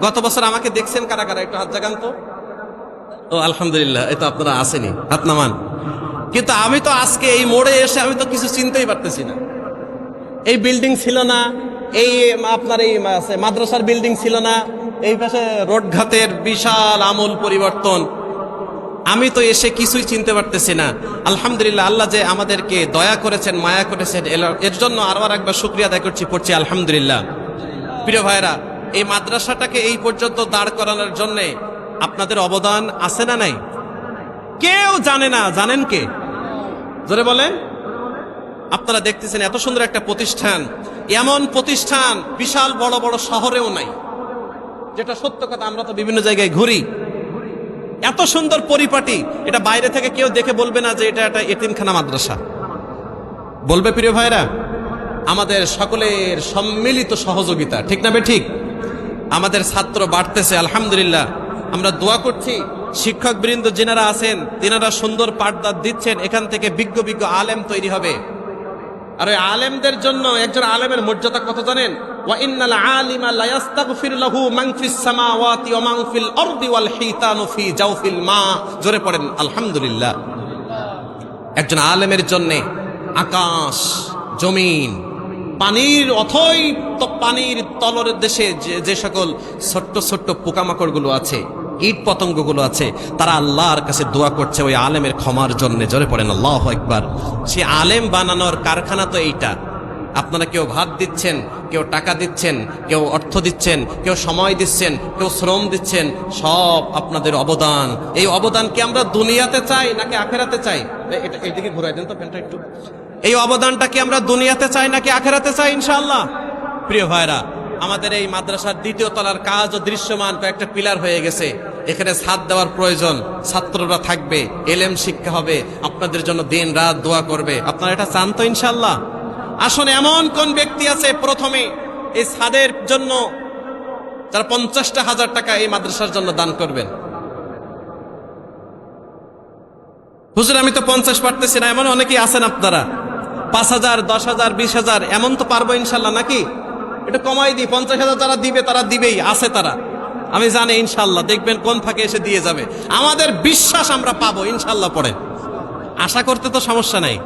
গত বছর? আমাকে দেখছেন কারা কারা? একটু হাত জাগান তো। ও আলহামদুলিল্লাহ, এই তো আপনারা আসেনি, হাত নামান। কিন্তু আমি তো আজকে এই মোড়ে এসে আমি তো কিছু চিনতেই পারতেছি না। এই বিল্ডিং ছিল না, এই আপনার এই মাদ্রাসার বিল্ডিং ছিল না, এই পাশে রোডঘাটের বিশাল আমূল পরিবর্তন। আমি তো এসে কিছুই চিনতে পারতেছি না। আলহামদুলিল্লাহ, আল্লাহ যে আমাদেরকে দয়া করেছেন, মায়া করেছেন, এর জন্য আরো একবার শুকরিয়া আদায় করছি, পড়ছি আলহামদুলিল্লাহ। প্রিয় ভাইরা, এই মাদ্রাসাটাকে এই পর্যন্ত দাঁড় করানোর জন্য আপনাদের অবদান আছে না নাই? কেউ জানে না, জানেন কে? জোরে বলেন। আপনারা দেখতেছেন এত সুন্দর একটা প্রতিষ্ঠান, এমন প্রতিষ্ঠান বিশাল বড় বড় শহরেও নাই, যেটা সত্য কথা। আমরা তো বিভিন্ন জায়গায় ঘুরি, এত সুন্দর পরিপাটি, এটা বাইরে থেকে কেউ দেখে বলবে না যে এটা একটা এতিমখানা মাদ্রাসা। বলবে প্রিয় ভাইরা, আমাদের সকলের সম্মিলিত সহযোগিতা, ঠিক না? ঠিক। আমাদের ছাত্র বাড়তেছে আলহামদুলিল্লাহ। আমরা দোয়া করছি শিক্ষক বৃন্দ যিনারা আছেন তিনারা সুন্দর পাঠদান দিচ্ছেন, এখান থেকে বিজ্ঞ বিজ্ঞ আলেম তৈরি হবে। আর ওই আলেমদের জন্য, একজন আলেমের মর্যাদা কত জানেন? ওয়া ইন্নাল আলিমা লা ইস্তাগফির লাহু মান ফিস সামাওয়াতি ওয়া মান ফিল আরদি ওয়াল হিতানু ফি জাওফিল মা। জোরে পড়েন আলহামদুলিল্লাহ। একজন আলেমের জন্য আকাশ, জমিন, পানির অথই তো পানির তলরের দেশে যে সকল ছোট্ট ছোট্ট পোকামাকড় গুলো আছে, কীট পতঙ্গ গুলো আছে, তারা আল্লাহর কাছে দোয়া করছে ওই আলেমের ক্ষমার জন্য। জোরে পড়েন আল্লাহু আকবার। সে আলেম বানানোর কারখানা তো এইটা। আপনারা কেউ ভাত দিচ্ছেন, কেউ টাকা দিচ্ছেন, কেউ অর্থ দিচ্ছেন, কেউ সময় দিচ্ছেন, কেউ শ্রম দিচ্ছেন, সব আপনাদের অবদান। এই অবদান কি আমরা দুনিয়াতে চাই নাকি আখেরাতে চাই? এটা এইদিকে ঘুরাই দেন তো ফ্যানটা একটু। এই অবদানটা কি আমরা দুনিয়াতে চাই নাকি আখেরাতে চাই? ইনশাআল্লাহ। প্রিয় ভাইরা, আমাদের এই মাদ্রাসার দ্বিতীয় তলার কাজ ও দৃশ্যমান, কয়েকটা পিলার হয়ে গেছে। এখানে ছাদ দেওয়ার প্রয়োজন, ছাত্ররা থাকবে, এলেম শিক্ষা হবে, আপনাদের জন্য দিন রাত দোয়া করবে। আপনারা এটা চান তো? ইনশাআল্লাহ। আসলে এমন কোন ব্যক্তি আছে প্রথমে এই ছাদের জন্য যারা 50,000 টাকা এই মাদ্রাসার জন্য দান করবেন? হুজুর আমি তো 50 পারতেছি না, এমন অনেকেই আছেন আপনারা। 5,000, 10,000, 20,000 এমন তো পারবো ইনশাল্লাহ, নাকি? এটা কমাই দিই, 50,000 যারা দিবে তারা দিবেই, আছে তারা, আমি জানি ইনশাল্লাহ। দেখবেন কোন ফাঁকে এসে দিয়ে যাবে। আমাদের বিশ্বাস আমরা পাবো ইনশাল্লাহ। পড়েন, আশা করতে তো সমস্যা নাই।